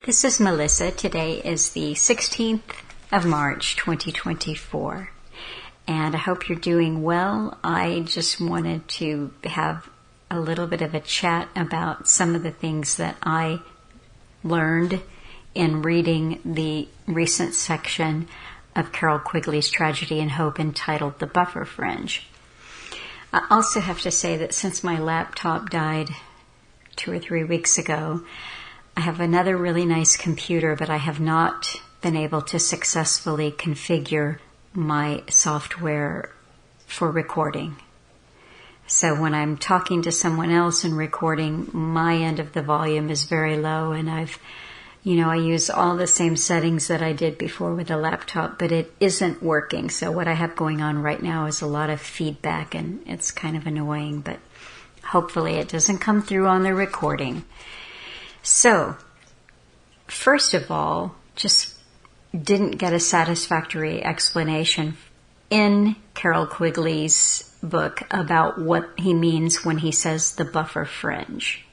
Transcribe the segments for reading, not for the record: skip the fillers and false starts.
This is Melissa. Today is the 16th of March, 2024. And I hope you're doing well. I just wanted to have a little bit of a chat about some of the things that I learned in reading the recent section of Carroll Quigley's Tragedy and Hope entitled The Buffer Fringe. I also have to say that since my laptop died 2 or 3 weeks ago, I have another really nice computer, but I have not been able to successfully configure my software for recording. So when I'm talking to someone else and recording, my end of the volume is very low, and I use all the same settings that I did before with the laptop, but it isn't working. So what I have going on right now is a lot of feedback, and it's kind of annoying, but hopefully it doesn't come through on the recording. So, first of all, just didn't get a satisfactory explanation in Carroll Quigley's book about what he means when he says the buffer fringe.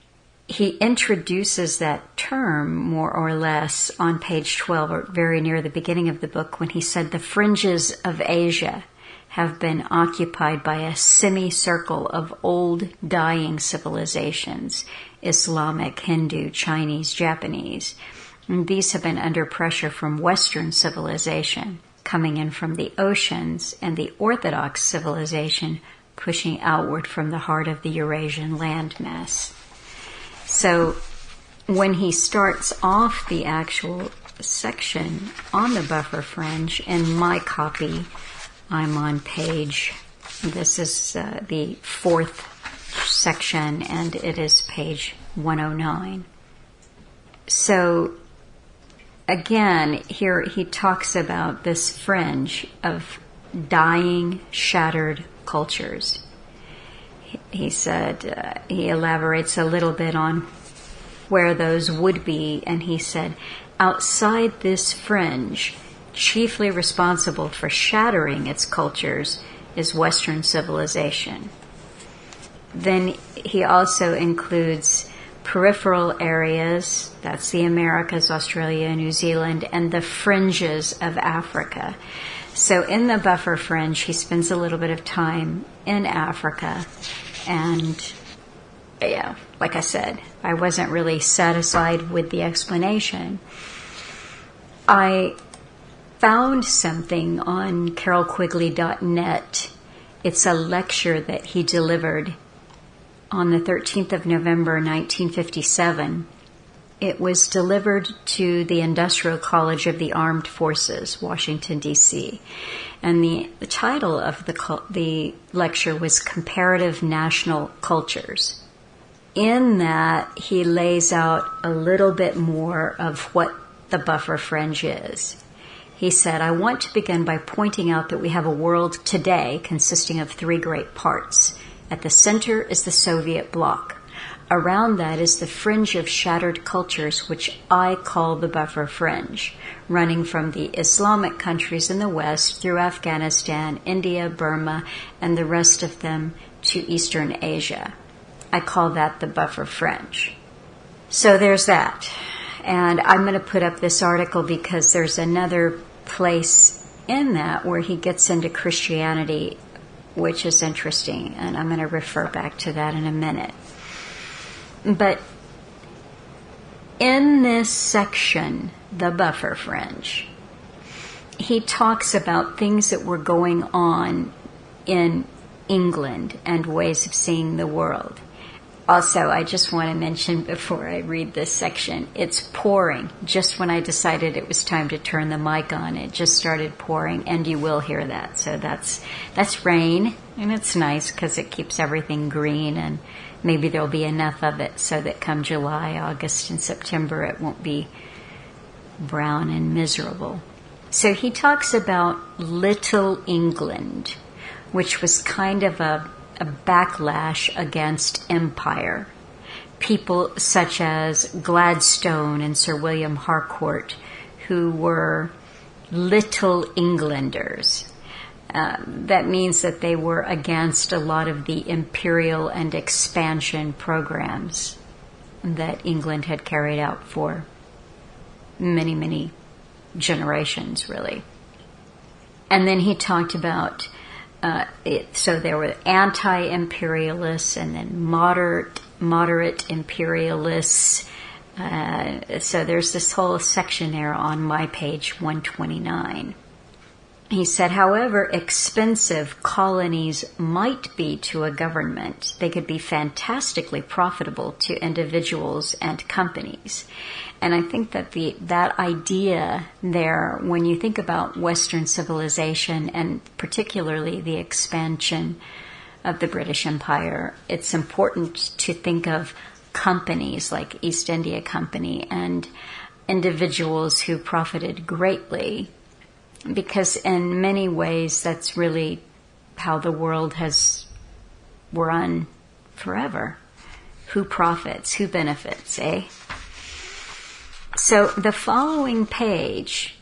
He introduces that term more or less on page 12, or very near the beginning of the book, when he said the fringes of Asia have been occupied by a semicircle of old dying civilizations, Islamic, Hindu, Chinese, Japanese. And these have been under pressure from Western civilization, coming in from the oceans, and the Orthodox civilization pushing outward from the heart of the Eurasian landmass. So when he starts off the actual section on the buffer fringe, in my copy, I'm on page, this is the 4th section, and it is page 109. So again, here he talks about this fringe of dying, shattered cultures. He said, he elaborates a little bit on where those would be, and he said, outside this fringe, chiefly responsible for shattering its cultures, is Western civilization. Then he also includes peripheral areas, that's the Americas, Australia, New Zealand, and the fringes of Africa. So in the buffer fringe, he spends a little bit of time in Africa, and yeah, like I said, I wasn't really satisfied with the explanation. I found something on carrollquigley.net. It's a lecture that he delivered on the 13th of November, 1957. It was delivered to the Industrial College of the Armed Forces, Washington, D.C. And the title of the lecture was Comparative National Cultures. In that, he lays out a little bit more of what the buffer fringe is. He said, I want to begin by pointing out that we have a world today consisting of 3 great parts. At the center is the Soviet bloc. Around that is the fringe of shattered cultures, which I call the buffer fringe, running from the Islamic countries in the West through Afghanistan, India, Burma, and the rest of them to Eastern Asia. I call that the buffer fringe. So there's that. And I'm going to put up this article because there's another place in that where he gets into Christianity, which is interesting, and I'm going to refer back to that in a minute. But in this section, the buffer fringe, he talks about things that were going on in England and ways of seeing the world. Also, I just want to mention before I read this section, it's pouring. Just when I decided it was time to turn the mic on, it just started pouring, and you will hear that. So that's rain, and it's nice because it keeps everything green, and maybe there'll be enough of it so that come July, August, and September it won't be brown and miserable. So he talks about Little England, which was kind of a backlash against empire. People such as Gladstone and Sir William Harcourt, who were Little Englanders. That means that they were against a lot of the imperial and expansion programs that England had carried out for many, many generations, really. And then he talked about so there were anti-imperialists and then moderate imperialists. So there's this whole section there on my page 129. He said, however expensive colonies might be to a government, they could be fantastically profitable to individuals and companies. And I think that that idea there, when you think about Western civilization and particularly the expansion of the British Empire, it's important to think of companies like East India Company and individuals who profited greatly, because in many ways that's really how the world has run forever. Who profits? Who benefits, eh? So the following page,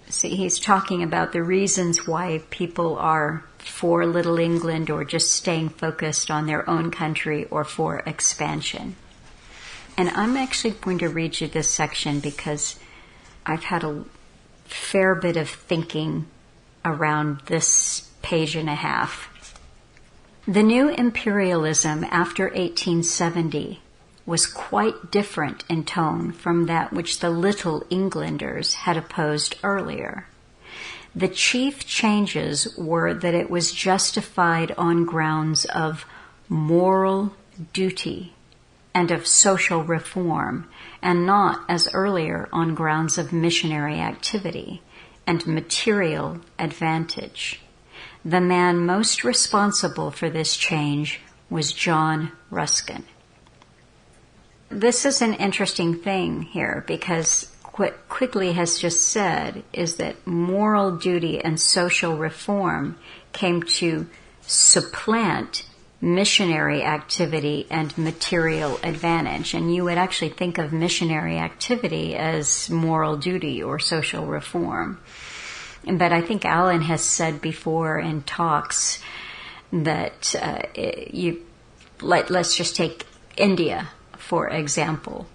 see, he's talking about the reasons why people are for Little England or just staying focused on their own country or for expansion. And I'm actually going to read you this section because I've had a fair bit of thinking around this page and a half. The new imperialism after 1870 was quite different in tone from that which the Little Englanders had opposed earlier. The chief changes were that it was justified on grounds of moral duty and of social reform, and not, as earlier, on grounds of missionary activity and material advantage. The man most responsible for this change was John Ruskin. This is an interesting thing here, because what Quigley has just said is that moral duty and social reform came to supplant missionary activity and material advantage. And you would actually think of missionary activity as moral duty or social reform. But I think Alan has said before in talks that let's just take India, for example,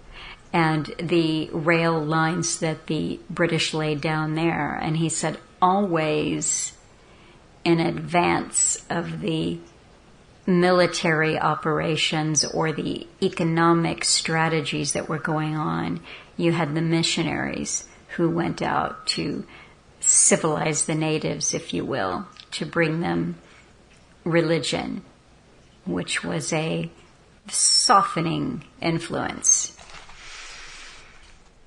and the rail lines that the British laid down there. And he said always in advance of the military operations or the economic strategies that were going on, you had the missionaries who went out to civilize the natives, if you will, to bring them religion, which was a softening influence.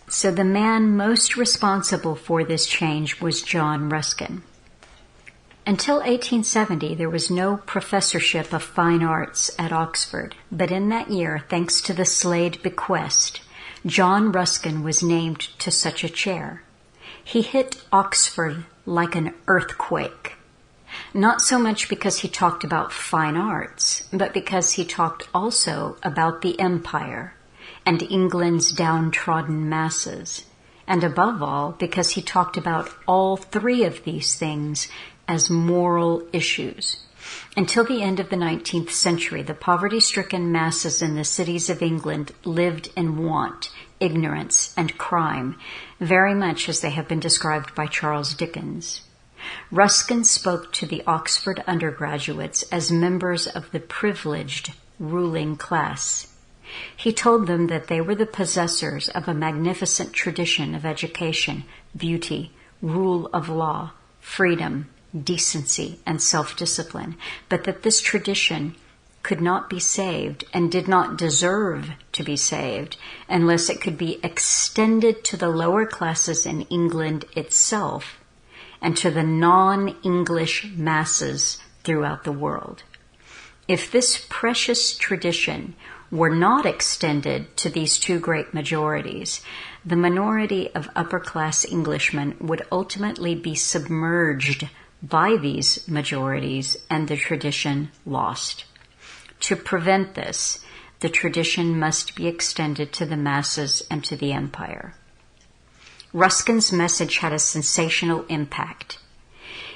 So the man most responsible for this change was John Ruskin. Until 1870, there was no professorship of fine arts at Oxford, but in that year, thanks to the Slade bequest, John Ruskin was named to such a chair. He hit Oxford like an earthquake, not so much because he talked about fine arts, but because he talked also about the empire and England's downtrodden masses, and above all, because he talked about all three of these things as moral issues. Until the end of the 19th century, the poverty-stricken masses in the cities of England lived in want, ignorance, and crime, very much as they have been described by Charles Dickens. Ruskin spoke to the Oxford undergraduates as members of the privileged ruling class. He told them that they were the possessors of a magnificent tradition of education, beauty, rule of law, freedom, decency, and self-discipline, but that this tradition could not be saved and did not deserve to be saved unless it could be extended to the lower classes in England itself and to the non-English masses throughout the world. If this precious tradition were not extended to these two great majorities, the minority of upper-class Englishmen would ultimately be submerged by these majorities and the tradition lost. To prevent this, the tradition must be extended to the masses and to the empire. Ruskin's message had a sensational impact.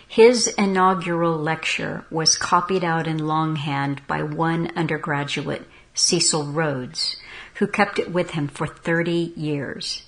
His inaugural lecture was copied out in longhand by one undergraduate, Cecil Rhodes, who kept it with him for 30 years.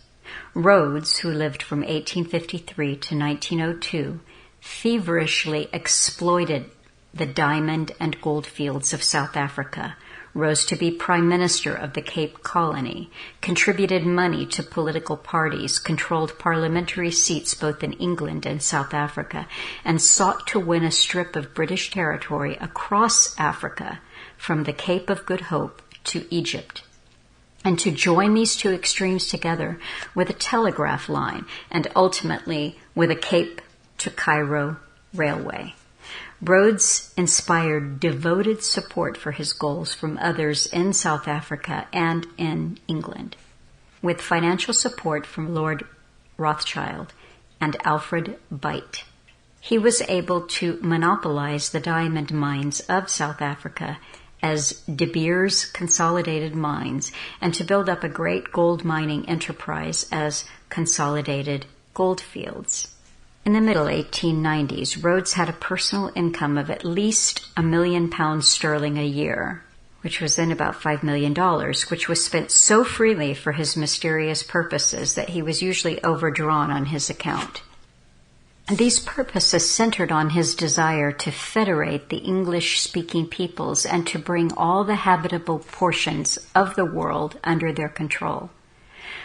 Rhodes, who lived from 1853 to 1902, feverishly exploited the diamond and gold fields of South Africa, rose to be Prime Minister of the Cape Colony, contributed money to political parties, controlled parliamentary seats both in England and South Africa, and sought to win a strip of British territory across Africa from the Cape of Good Hope to Egypt, and to join these two extremes together with a telegraph line and ultimately with a Cape to Cairo railway. Rhodes inspired devoted support for his goals from others in South Africa and in England, with financial support from Lord Rothschild and Alfred Beit. He was able to monopolize the diamond mines of South Africa as De Beers Consolidated Mines and to build up a great gold mining enterprise as Consolidated Goldfields. In the middle 1890s, Rhodes had a personal income of at least £1 million sterling a year, which was then about $5 million, which was spent so freely for his mysterious purposes that he was usually overdrawn on his account. These purposes centered on his desire to federate the English-speaking peoples and to bring all the habitable portions of the world under their control.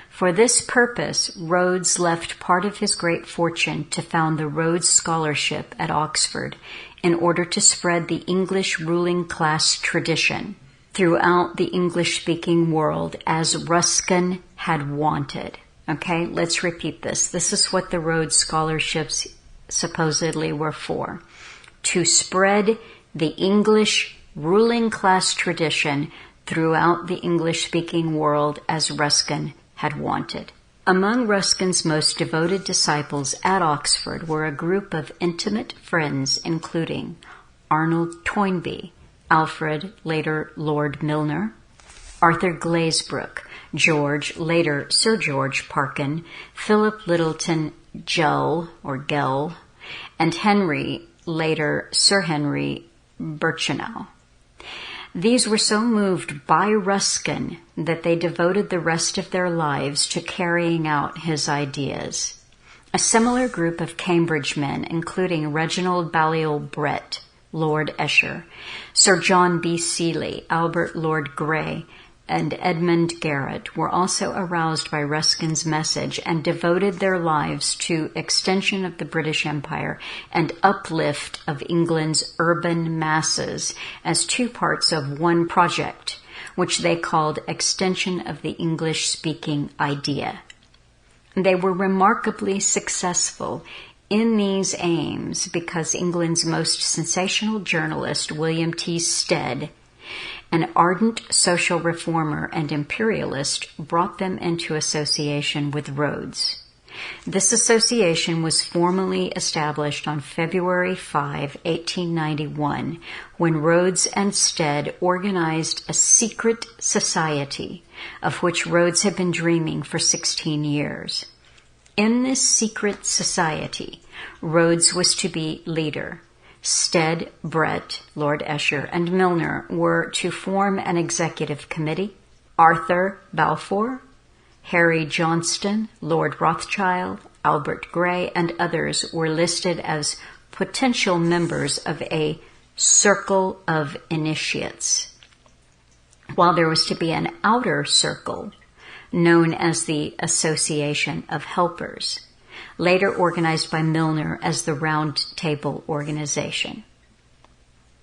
For this purpose, Rhodes left part of his great fortune to found the Rhodes Scholarship at Oxford in order to spread the English ruling class tradition throughout the English-speaking world as Ruskin had wanted. Okay, let's repeat this. This is what the Rhodes Scholarships supposedly were for. To spread the English ruling class tradition throughout the English-speaking world as Ruskin had wanted. Among Ruskin's most devoted disciples at Oxford were a group of intimate friends including Arnold Toynbee, Alfred, later Lord Milner, Arthur Glazebrook, George, later Sir George Parkin, Philip Littleton Gell, and Henry, later Sir Henry Birchenau. These were so moved by Ruskin that they devoted the rest of their lives to carrying out his ideas. A similar group of Cambridge men, including Reginald Balliol Brett, Lord Esher, Sir John B. Seeley, Albert Lord Grey, and Edmund Garrett, were also aroused by Ruskin's message and devoted their lives to extension of the British Empire and uplift of England's urban masses as two parts of one project, which they called Extension of the English-Speaking Idea. They were remarkably successful in these aims because England's most sensational journalist, William T. Stead, an ardent social reformer and imperialist, brought them into association with Rhodes. This association was formally established on February 5, 1891, when Rhodes and Stead organized a secret society of which Rhodes had been dreaming for 16 years. In this secret society, Rhodes was to be leader. Stead, Brett, Lord Esher, and Milner were to form an executive committee. Arthur Balfour, Harry Johnston, Lord Rothschild, Albert Grey, and others were listed as potential members of a circle of initiates, while there was to be an outer circle known as the Association of Helpers, later organized by Milner as the Round Table Organization.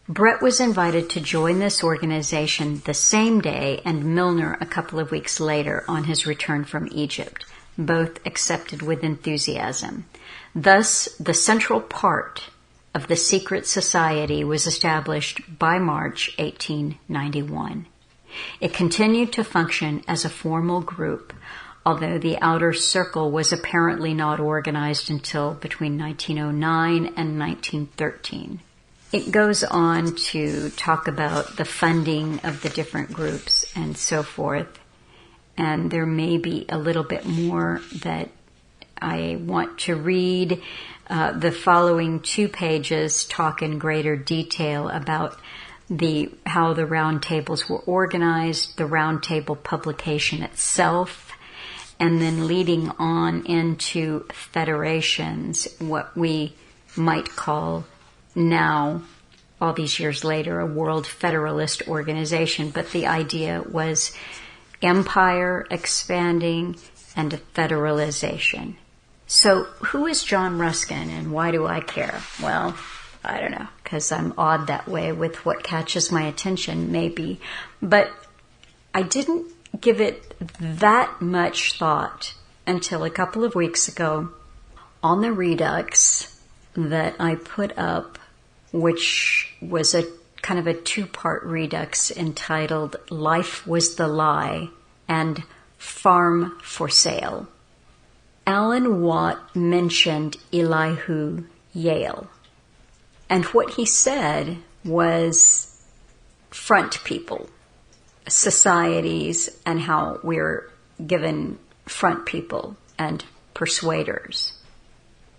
Brett was invited to join this organization the same day and Milner a couple of weeks later on his return from Egypt. Both accepted with enthusiasm. Thus, the central part of the secret society was established by March 1891. It continued to function as a formal group, although the outer circle was apparently not organized until between 1909 and 1913. It goes on to talk about the funding of the different groups and so forth, and there may be a little bit more that I want to read. The following 2 pages talk in greater detail about how the round tables were organized, the round table publication itself, and then leading on into federations, what we might call now, all these years later, a World Federalist Organization. But the idea was empire expanding and federalization. So who is John Ruskin and why do I care? Well, I don't know, because I'm odd that way with what catches my attention, maybe. But I didn't give it that much thought until a couple of weeks ago on the Redux that I put up, which was a kind of a two-part Redux entitled Life Was the Lie and Farm for Sale. Alan Watt mentioned Elihu Yale. And what he said was front people, societies, and how we're given front people and persuaders.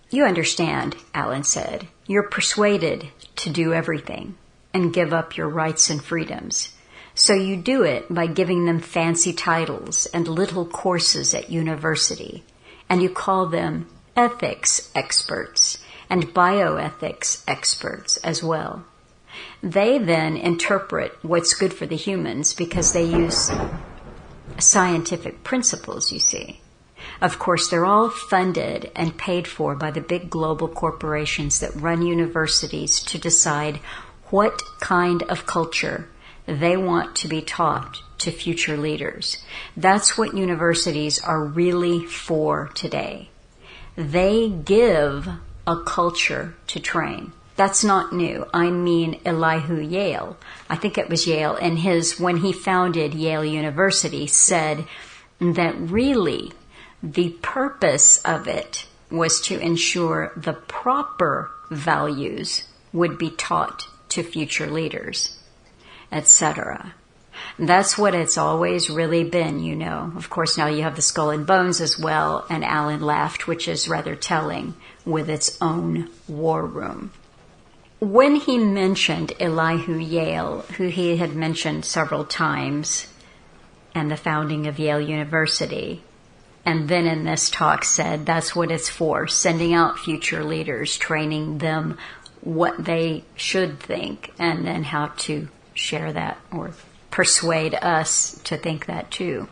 You understand, Alan said. You're persuaded to do everything and give up your rights and freedoms. So you do it by giving them fancy titles and little courses at university. And you call them ethics experts and bioethics experts as well. They then interpret what's good for the humans because they use scientific principles, you see. Of course, they're all funded and paid for by the big global corporations that run universities to decide what kind of culture they want to be taught to future leaders. That's what universities are really for today. They give a culture to train. That's not new. I mean Elihu Yale. I think it was Yale in when he founded Yale University, said that really the purpose of it was to ensure the proper values would be taught to future leaders, etc. That's what it's always really been, you know. Of course, now you have the Skull and Bones as well, and Alan laughed, which is rather telling, with its own war room. When he mentioned Elihu Yale, who he had mentioned several times, and the founding of Yale University, and then in this talk said that's what it's for, sending out future leaders, training them what they should think, and then how to share that or persuade us to think that too.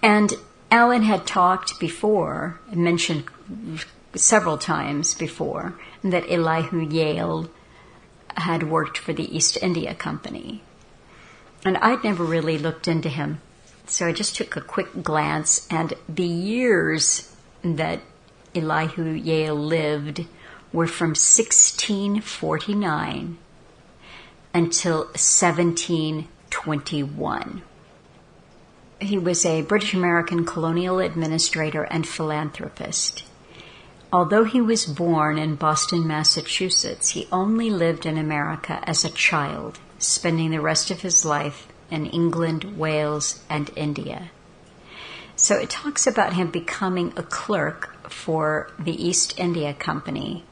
And Alan had talked before, mentioned several times before, that Elihu Yale had worked for the East India Company. And I'd never really looked into him. So I just took a quick glance, and the years that Elihu Yale lived were from 1649 until 1721. He was a British American colonial administrator and philanthropist. Although he was born in Boston, Massachusetts, he only lived in America as a child, spending the rest of his life in England, Wales, and India. So it talks about him becoming a clerk for the East India Company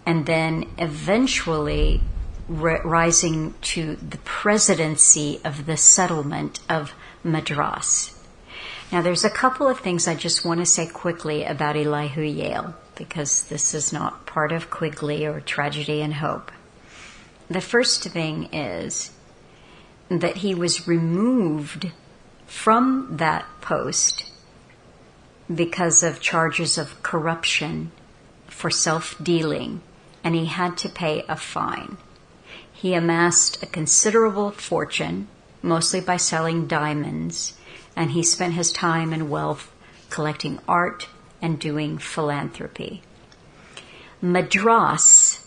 and then eventually rising to the presidency of the settlement of Madras. Now, there's a couple of things I just want to say quickly about Elihu Yale, because this is not part of Quigley or Tragedy and Hope. The first thing is that he was removed from that post because of charges of corruption for self-dealing, and he had to pay a fine. He amassed a considerable fortune, mostly by selling diamonds, and he spent his time and wealth collecting art and doing philanthropy. Madras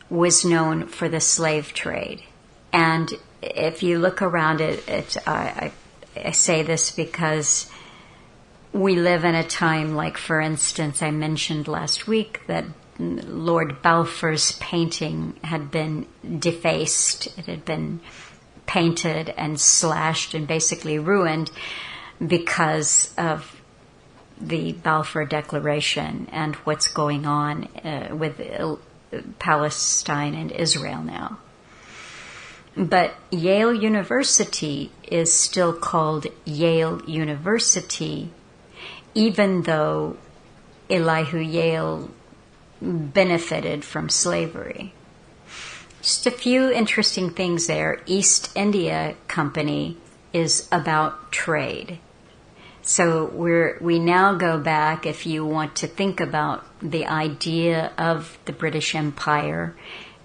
was known for the slave trade, and if you look around I say this because we live in a time, like for instance, I mentioned last week that Lord Balfour's painting had been defaced. It had been painted and slashed and basically ruined because of the Balfour Declaration and what's going on with Palestine and Israel now. But Yale University is still called Yale University even though Elihu Yale benefited from slavery. Just a few interesting things there. East India Company is about trade. So we now go back, if you want to think about the idea of the British Empire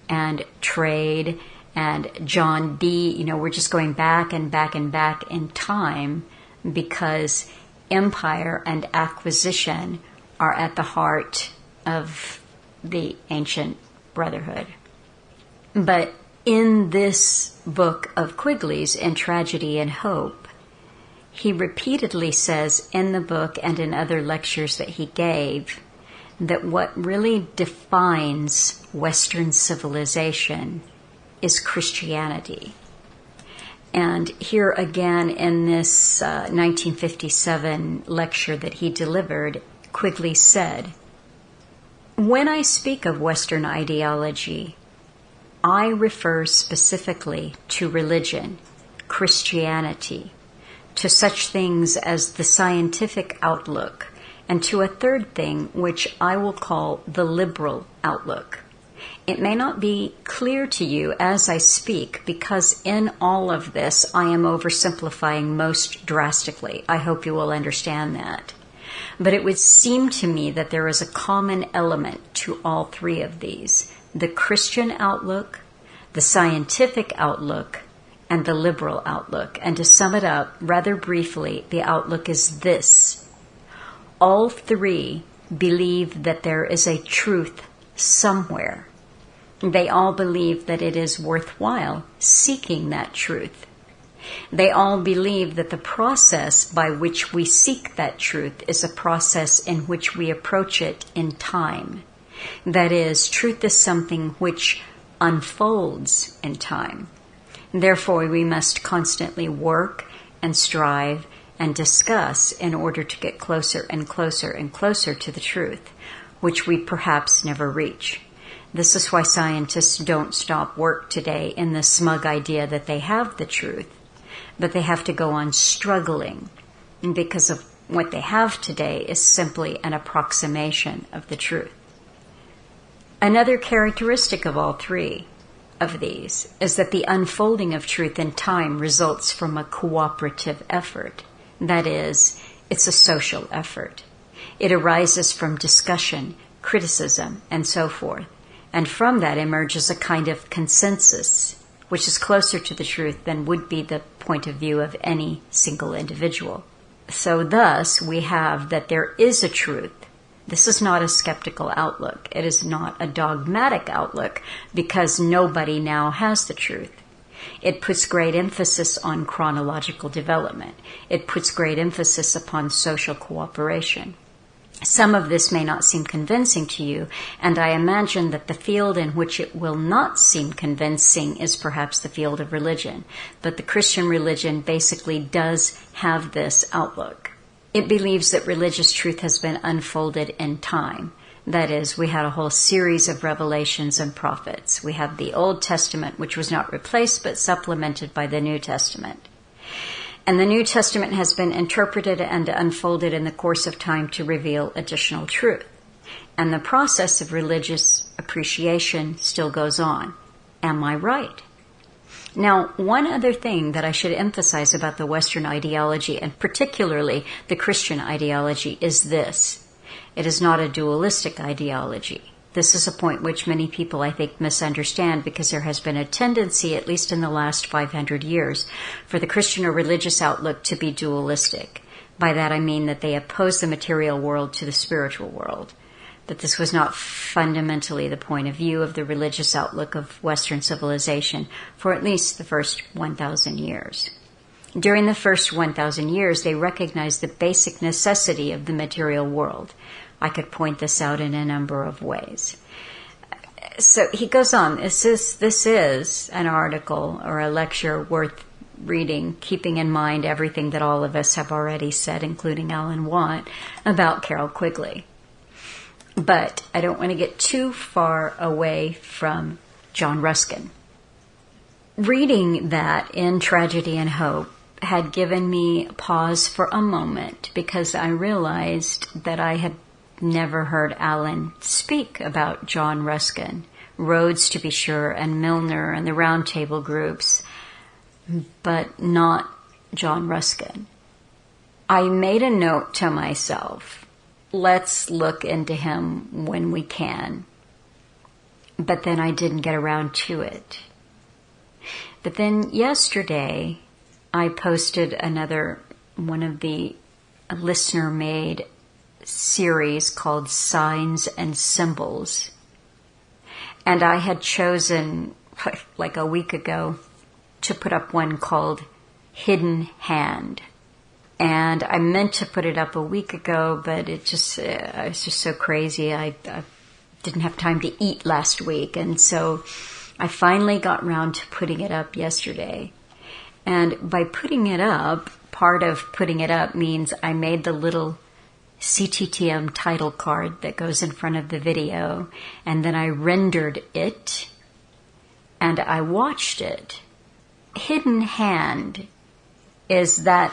and trade and John Dee, we're just going back and back and back in time because empire and acquisition are at the heart of the ancient brotherhood. But in this book of Quigley's, In Tragedy and Hope, he repeatedly says in the book and in other lectures that he gave that what really defines Western civilization is Christianity. And here again in this 1957 lecture that he delivered, Quigley said, "When I speak of Western ideology, I refer specifically to religion, Christianity, to such things as the scientific outlook, and to a third thing which I will call the liberal outlook. It may not be clear to you as I speak because in all of this I am oversimplifying most drastically. I hope you will understand that. But it would seem to me that there is a common element to all three of these: the Christian outlook, the scientific outlook, and the liberal outlook. And to sum it up rather briefly, the outlook is this: all three believe that there is a truth somewhere. They all believe that it is worthwhile seeking that truth. They all believe that the process by which we seek that truth is a process in which we approach it in time. That is, truth is something which unfolds in time. Therefore, we must constantly work and strive and discuss in order to get closer and closer and closer to the truth, which we perhaps never reach. This is why scientists don't stop work today in the smug idea that they have the truth, but they have to go on struggling because of what they have today is simply an approximation of the truth. Another characteristic of all three of these is that the unfolding of truth in time results from a cooperative effort. That is, it's a social effort. It arises from discussion, criticism, and so forth. And from that emerges a kind of consensus, which is closer to the truth than would be the point of view of any single individual. So thus, we have that there is a truth. This is not a skeptical outlook. It is not a dogmatic outlook because nobody now has the truth. It puts great emphasis on chronological development. It puts great emphasis upon social cooperation. Some of this may not seem convincing to you, and I imagine that the field in which it will not seem convincing is perhaps the field of religion. But the Christian religion basically does have this outlook. It believes that religious truth has been unfolded in time. That is, we had a whole series of revelations and prophets. We have the Old Testament, which was not replaced but supplemented by the New Testament. And the New Testament has been interpreted and unfolded in the course of time to reveal additional truth. And the process of religious appreciation still goes on. Am I right? Now, one other thing that I should emphasize about the Western ideology, and particularly the Christian ideology, is this. It is not a dualistic ideology. This is a point which many people, I think, misunderstand because there has been a tendency, at least in the last 500 years, for the Christian or religious outlook to be dualistic. By that I mean that they oppose the material world to the spiritual world. But this was not fundamentally the point of view of the religious outlook of Western civilization for at least the first 1,000 years. During the first 1,000 years, they recognized the basic necessity of the material world. I could point this out in a number of ways. So he goes on. This is an article or a lecture worth reading, keeping in mind everything that all of us have already said, including Alan Watt, about Carroll Quigley. But I don't want to get too far away from John Ruskin. Reading that in Tragedy and Hope, had given me pause for a moment because I realized that I had never heard Alan speak about John Ruskin, Rhodes to be sure, and Milner and the Round Table groups, but not John Ruskin. I made a note to myself, let's look into him when we can. But then I didn't get around to it. But then yesterday, I posted another one of the listener-made series called Signs and Symbols. And I had chosen, like a week ago, to put up one called Hidden Hand. And I meant to put it up a week ago, but it was just so crazy. I didn't have time to eat last week. And so I finally got around to putting it up yesterday. And by putting it up, part of putting it up means I made the little CTTM title card that goes in front of the video, and then I rendered it, and I watched it. Hidden Hand is that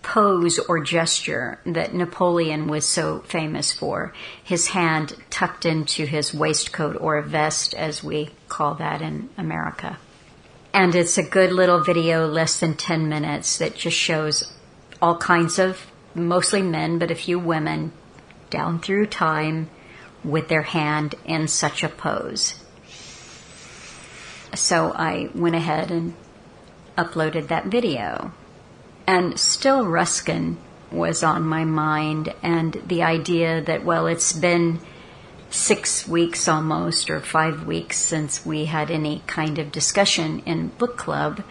pose or gesture that Napoleon was so famous for, his hand tucked into his waistcoat or vest, as we call that in America. And it's a good little video, less than 10 minutes, that just shows all kinds of, mostly men, but a few women, down through time with their hand in such a pose. So I went ahead and uploaded that video. And still Ruskin was on my mind, and the idea that, well, it's been 6 weeks almost, or 5 weeks since we had any kind of discussion in book club,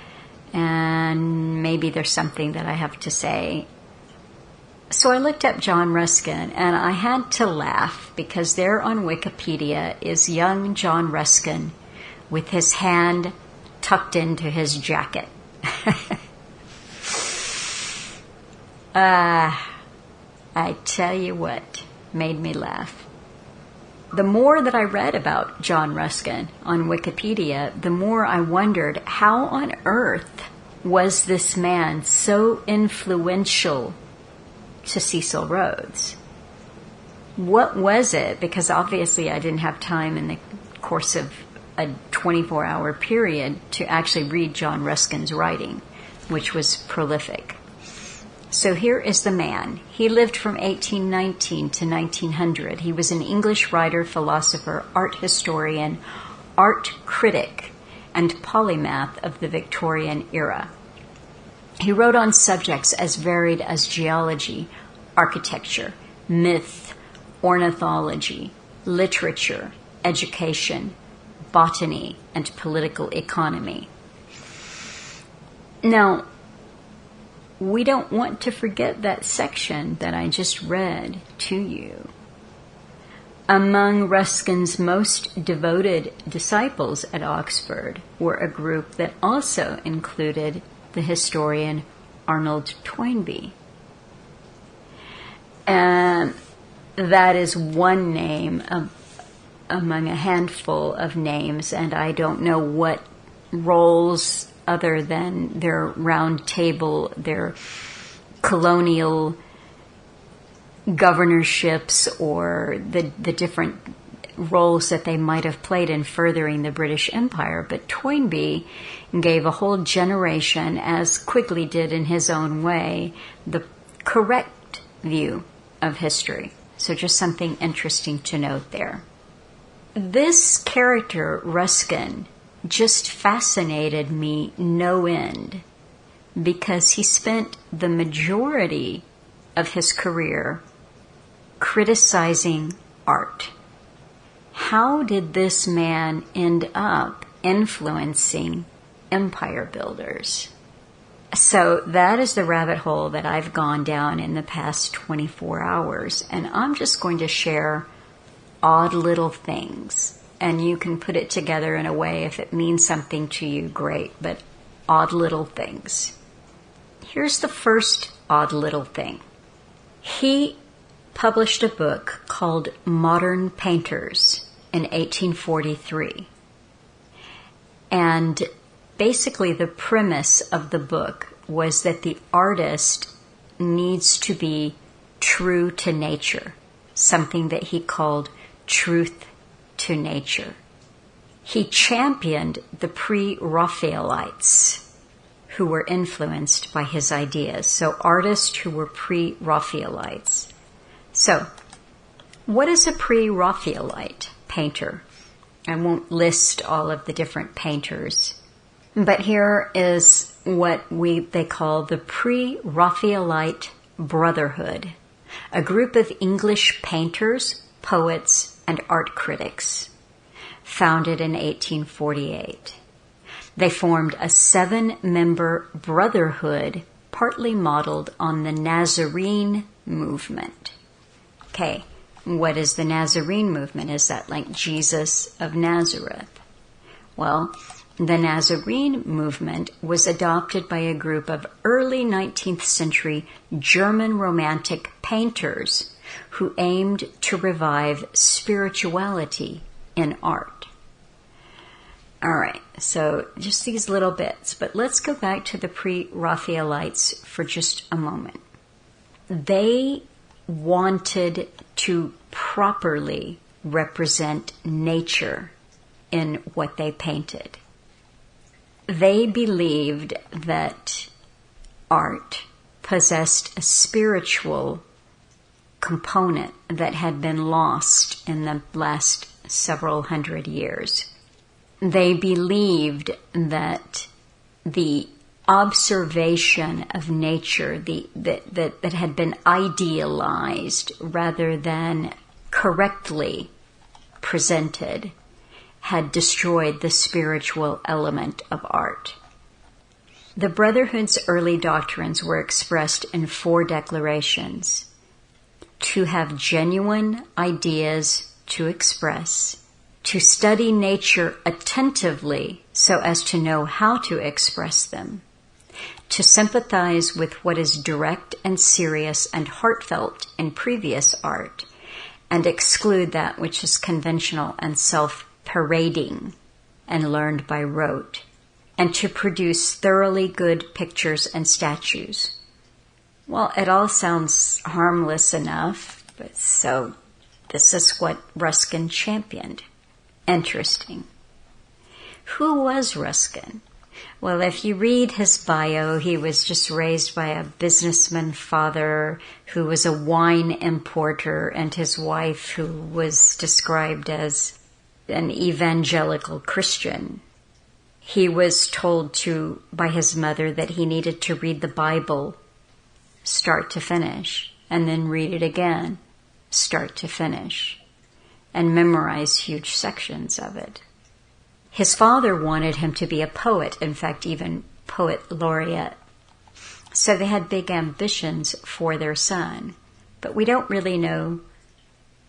and maybe there's something that I have to say. So I looked up John Ruskin, and I had to laugh because there on Wikipedia is young John Ruskin with his hand tucked into his jacket. I tell you what made me laugh. The more that I read about John Ruskin on Wikipedia, the more I wondered, how on earth was this man so influential to Cecil Rhodes? What was it? Because obviously I didn't have time in the course of a 24-hour period to actually read John Ruskin's writing, which was prolific. So here is the man. He lived from 1819 to 1900. He was an English writer, philosopher, art historian, art critic, and polymath of the Victorian era. He wrote on subjects as varied as geology, architecture, myth, ornithology, literature, education, botany, and political economy. Now, we don't want to forget that section that I just read to you. Among Ruskin's most devoted disciples at Oxford were a group that also included the historian Arnold Toynbee. And that is one name among a handful of names, and I don't know what roles other than their round table, their colonial governorships, or the different roles that they might have played in furthering the British Empire. But Toynbee gave a whole generation, as Quigley did in his own way, the correct view of history. So just something interesting to note there. This character, Ruskin, just fascinated me no end because he spent the majority of his career criticizing art. How did this man end up influencing empire builders? So that is the rabbit hole that I've gone down in the past 24 hours, and I'm just going to share odd little things. And you can put it together in a way, if it means something to you, great, but odd little things. Here's the first odd little thing. He published a book called Modern Painters in 1843. And basically the premise of the book was that the artist needs to be true to nature, something that he called truth to nature. He championed the pre-Raphaelites who were influenced by his ideas, so artists who were pre-Raphaelites. So, what is a pre-Raphaelite painter? I won't list all of the different painters, but here is what they call the Pre-Raphaelite Brotherhood, a group of English painters, poets, and art critics, founded in 1848. They formed a 7-member brotherhood, partly modeled on the Nazarene movement. Okay, what is the Nazarene movement? Is that like Jesus of Nazareth? Well, the Nazarene movement was adopted by a group of early 19th century German Romantic painters who aimed to revive spirituality in art. All right, so just these little bits, but let's go back to the pre-Raphaelites for just a moment. They wanted to properly represent nature in what they painted. They believed that art possessed a spiritual component that had been lost in the last several hundred years. They believed that the observation of nature that had been idealized rather than correctly presented had destroyed the spiritual element of art. The Brotherhood's early doctrines were expressed in 4 declarations: to have genuine ideas to express, to study nature attentively so as to know how to express them, to sympathize with what is direct and serious and heartfelt in previous art, and exclude that which is conventional and self-parading and learned by rote, and to produce thoroughly good pictures and statues. Well, it all sounds harmless enough, but so this is what Ruskin championed. Interesting. Who was Ruskin? Well, if you read his bio, he was just raised by a businessman father who was a wine importer, and his wife who was described as an evangelical Christian. He was told by his mother that he needed to read the Bible start to finish, and then read it again start to finish, and memorize huge sections of it. His father wanted him to be a poet, in fact, even poet laureate. So they had big ambitions for their son. But we don't really know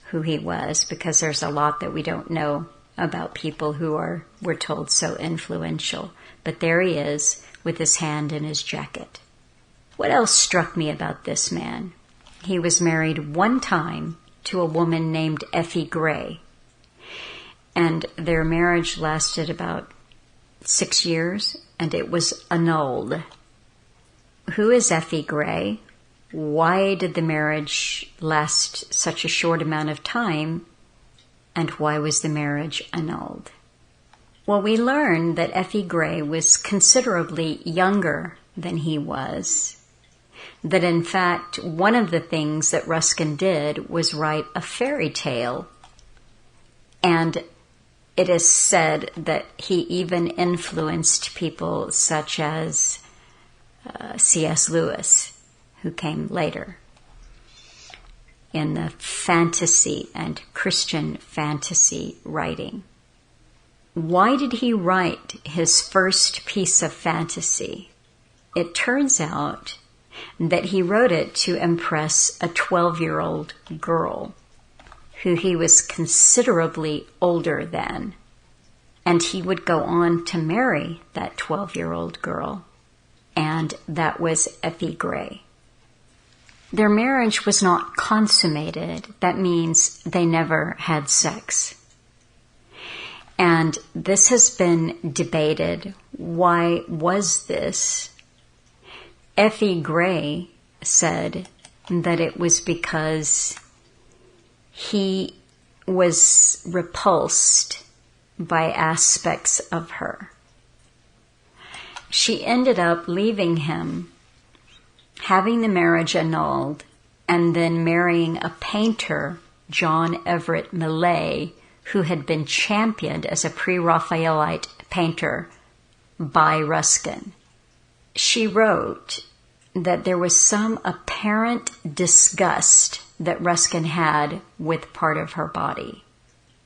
who he was, because there's a lot that we don't know about people who are, we're told, so influential. But there he is with his hand in his jacket. What else struck me about this man? He was married 1 time to a woman named Effie Gray. And their marriage lasted about 6 years, and it was annulled. Who is Effie Gray? Why did the marriage last such a short amount of time? And why was the marriage annulled? Well, we learned that Effie Gray was considerably younger than he was. That in fact, one of the things that Ruskin did was write a fairy tale. And it is said that he even influenced people such as C.S. Lewis, who came later, in the fantasy and Christian fantasy writing. Why did he write his first piece of fantasy? It turns out that he wrote it to impress a 12-year-old girl who he was considerably older than, and he would go on to marry that 12-year-old girl, and that was Effie Gray. Their marriage was not consummated. That means they never had sex. And this has been debated. Why was this? Effie Gray said that it was because he was repulsed by aspects of her. She ended up leaving him, having the marriage annulled, and then marrying a painter, John Everett Millay, who had been championed as a pre-Raphaelite painter by Ruskin. She wrote that there was some apparent disgust that Ruskin had with part of her body.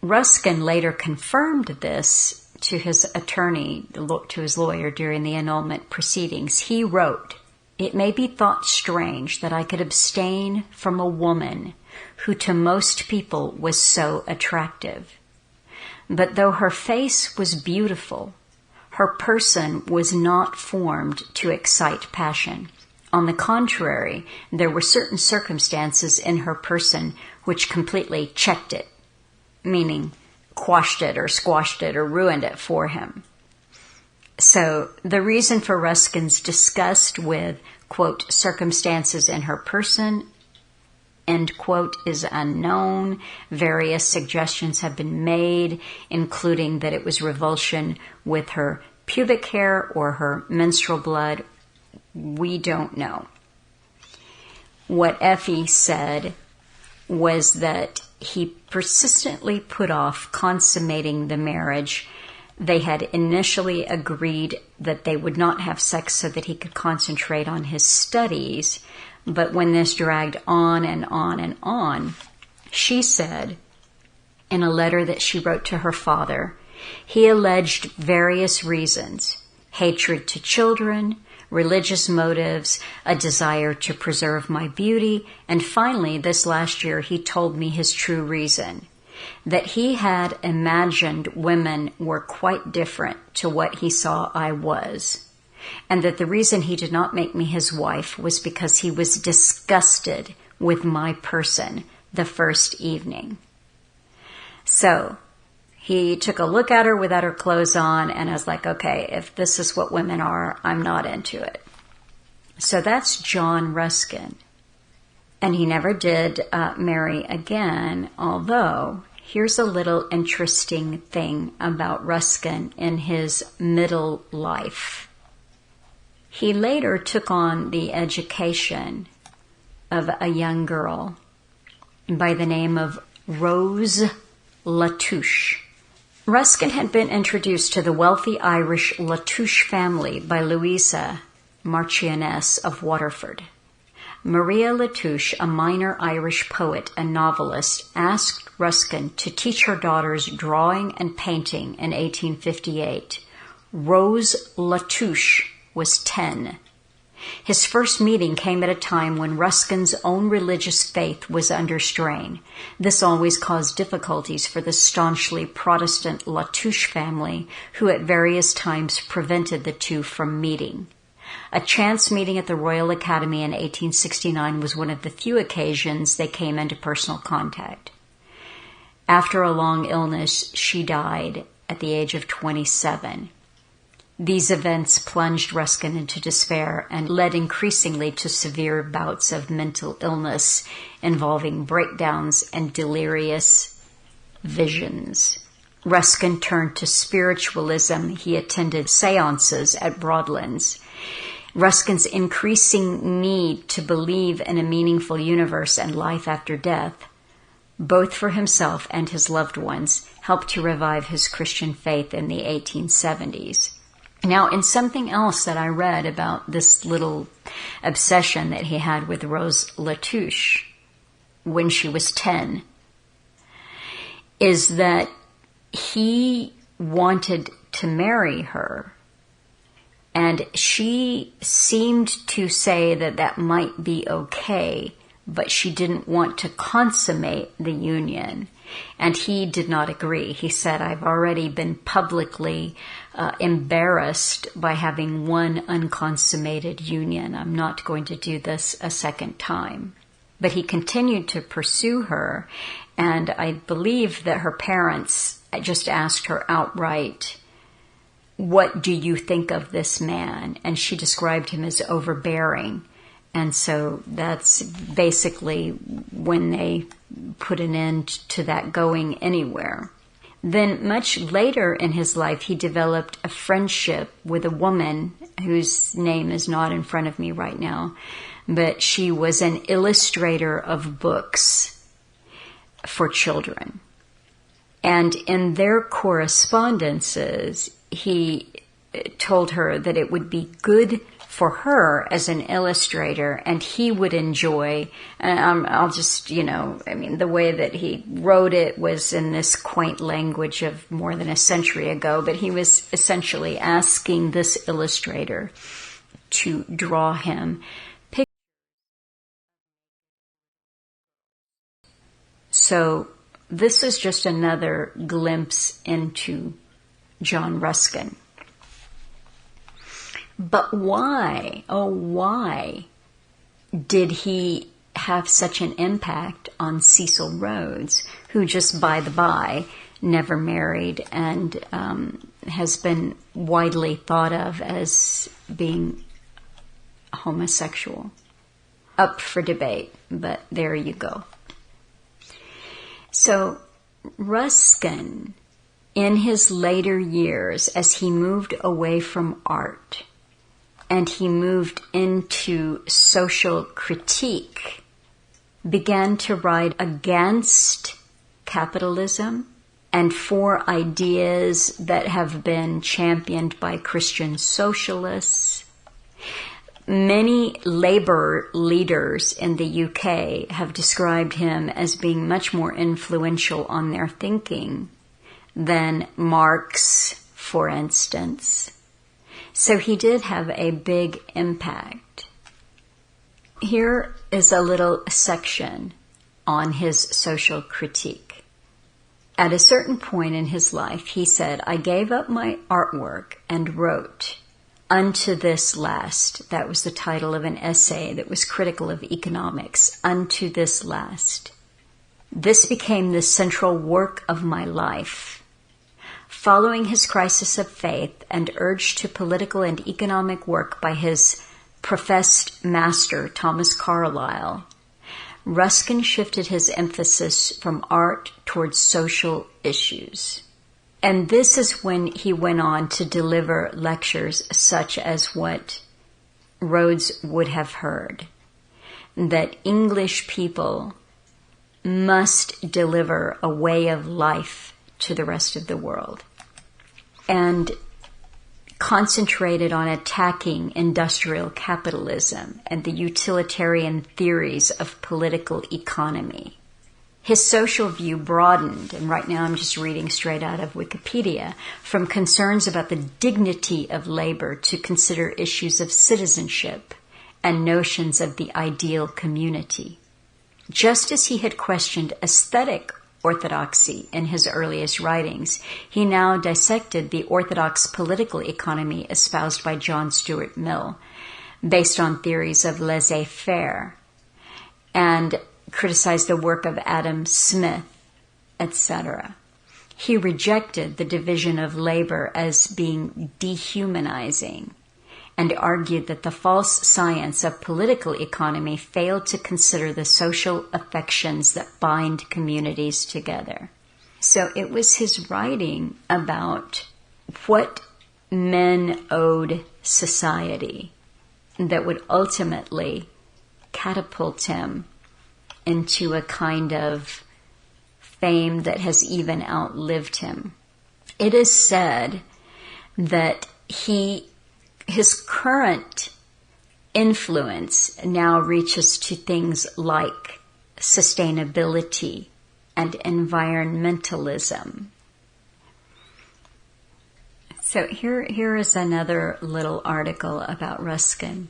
Ruskin later confirmed this to his attorney, to his lawyer, during the annulment proceedings. He wrote, "It may be thought strange that I could abstain from a woman who to most people was so attractive. But though her face was beautiful, her person was not formed to excite passion. On the contrary, there were certain circumstances in her person which completely checked it," meaning quashed it or squashed it or ruined it for him. So the reason for Ruskin's disgust with, quote, circumstances in her person, end quote, is unknown. Various suggestions have been made, including that it was revulsion with her pubic hair or her menstrual blood. We don't know. What Effie said was that he persistently put off consummating the marriage. They had initially agreed that they would not have sex so that he could concentrate on his studies, but when this dragged on and on and on, she said, in a letter that she wrote to her father, he alleged various reasons: hatred to children, religious motives, a desire to preserve my beauty, and finally, this last year, he told me his true reason, that he had imagined women were quite different to what he saw I was, and that the reason he did not make me his wife was because he was disgusted with my person the first evening. So, he took a look at her without her clothes on and I was like, okay, if this is what women are, I'm not into it. So that's John Ruskin. And he never did marry again, although here's a little interesting thing about Ruskin in his middle life. He later took on the education of a young girl by the name of Rose Latouche. Ruskin had been introduced to the wealthy Irish Latouche family by Louisa, Marchioness of Waterford. Maria Latouche, a minor Irish poet and novelist, asked Ruskin to teach her daughters drawing and painting in 1858. Rose Latouche was 10. His first meeting came at a time when Ruskin's own religious faith was under strain. This always caused difficulties for the staunchly Protestant Latouche family, who at various times prevented the two from meeting. A chance meeting at the Royal Academy in 1869 was one of the few occasions they came into personal contact. After a long illness, she died at the age of 27. These events plunged Ruskin into despair and led increasingly to severe bouts of mental illness involving breakdowns and delirious visions. Ruskin turned to spiritualism. He attended seances at Broadlands. Ruskin's increasing need to believe in a meaningful universe and life after death, both for himself and his loved ones, helped to revive his Christian faith in the 1870s. Now, in something else that I read about this little obsession that he had with Rose Latouche when she was 10, is that he wanted to marry her, and she seemed to say that that might be okay, but she didn't want to consummate the union. And he did not agree. He said, I've already been publicly embarrassed by having one unconsummated union. I'm not going to do this a second time. But he continued to pursue her, and I believe that her parents just asked her outright, what do you think of this man? And she described him as overbearing. And so that's basically when they put an end to that going anywhere. Then much later in his life, he developed a friendship with a woman whose name is not in front of me right now, but she was an illustrator of books for children. And in their correspondences, he told her that it would be good for her as an illustrator, and he would enjoy, and I'll just, the way that he wrote it was in this quaint language of more than a century ago, but he was essentially asking this illustrator to draw him pictures. So this is just another glimpse into John Ruskin. But why, why did he have such an impact on Cecil Rhodes, who, just by the by, never married and has been widely thought of as being homosexual? Up for debate, but there you go. So Ruskin, in his later years, as he moved away from art, and he moved into social critique, began to write against capitalism and for ideas that have been championed by Christian socialists. Many labor leaders in the UK have described him as being much more influential on their thinking than Marx, for instance. So he did have a big impact. Here is a little section on his social critique. At a certain point in his life, he said, "I gave up my artwork and wrote, 'Unto this last.'" That was the title of an essay that was critical of economics. "Unto this last. This became the central work of my life." Following his crisis of faith and urged to political and economic work by his professed master, Thomas Carlyle, Ruskin shifted his emphasis from art towards social issues. And this is when he went on to deliver lectures such as what Rhodes would have heard, that English people must deliver a way of life to the rest of the world, and concentrated on attacking industrial capitalism and the utilitarian theories of political economy. His social view broadened, and right now I'm just reading straight out of Wikipedia, from concerns about the dignity of labor to consider issues of citizenship and notions of the ideal community. Just as he had questioned aesthetic orthodoxy in his earliest writings, he now dissected the orthodox political economy espoused by John Stuart Mill, based on theories of laissez-faire, and criticized the work of Adam Smith, etc. He rejected the division of labor as being dehumanizing, and argued that the false science of political economy failed to consider the social affections that bind communities together. So it was his writing about what men owed society that would ultimately catapult him into a kind of fame that has even outlived him. It is said that his current influence now reaches to things like sustainability and environmentalism. So here is another little article about Ruskin.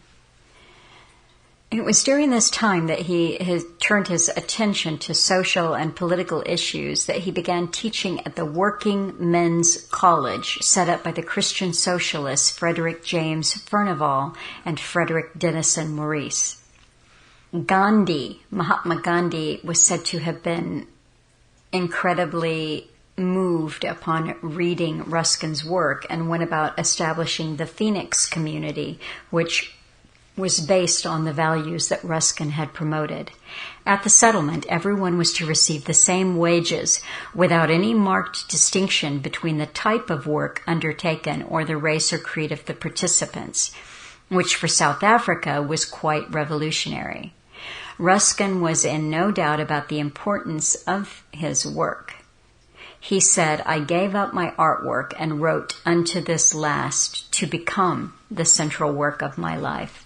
It was during this time that he has turned his attention to social and political issues that he began teaching at the Working Men's College set up by the Christian socialists Frederick James Furnivall and Frederick Denison Maurice. Mahatma Gandhi, was said to have been incredibly moved upon reading Ruskin's work and went about establishing the Phoenix community, which was based on the values that Ruskin had promoted. At the settlement, everyone was to receive the same wages without any marked distinction between the type of work undertaken or the race or creed of the participants, which for South Africa was quite revolutionary. Ruskin was in no doubt about the importance of his work. He said, "I gave up my artwork and wrote unto this last to become the central work of my life."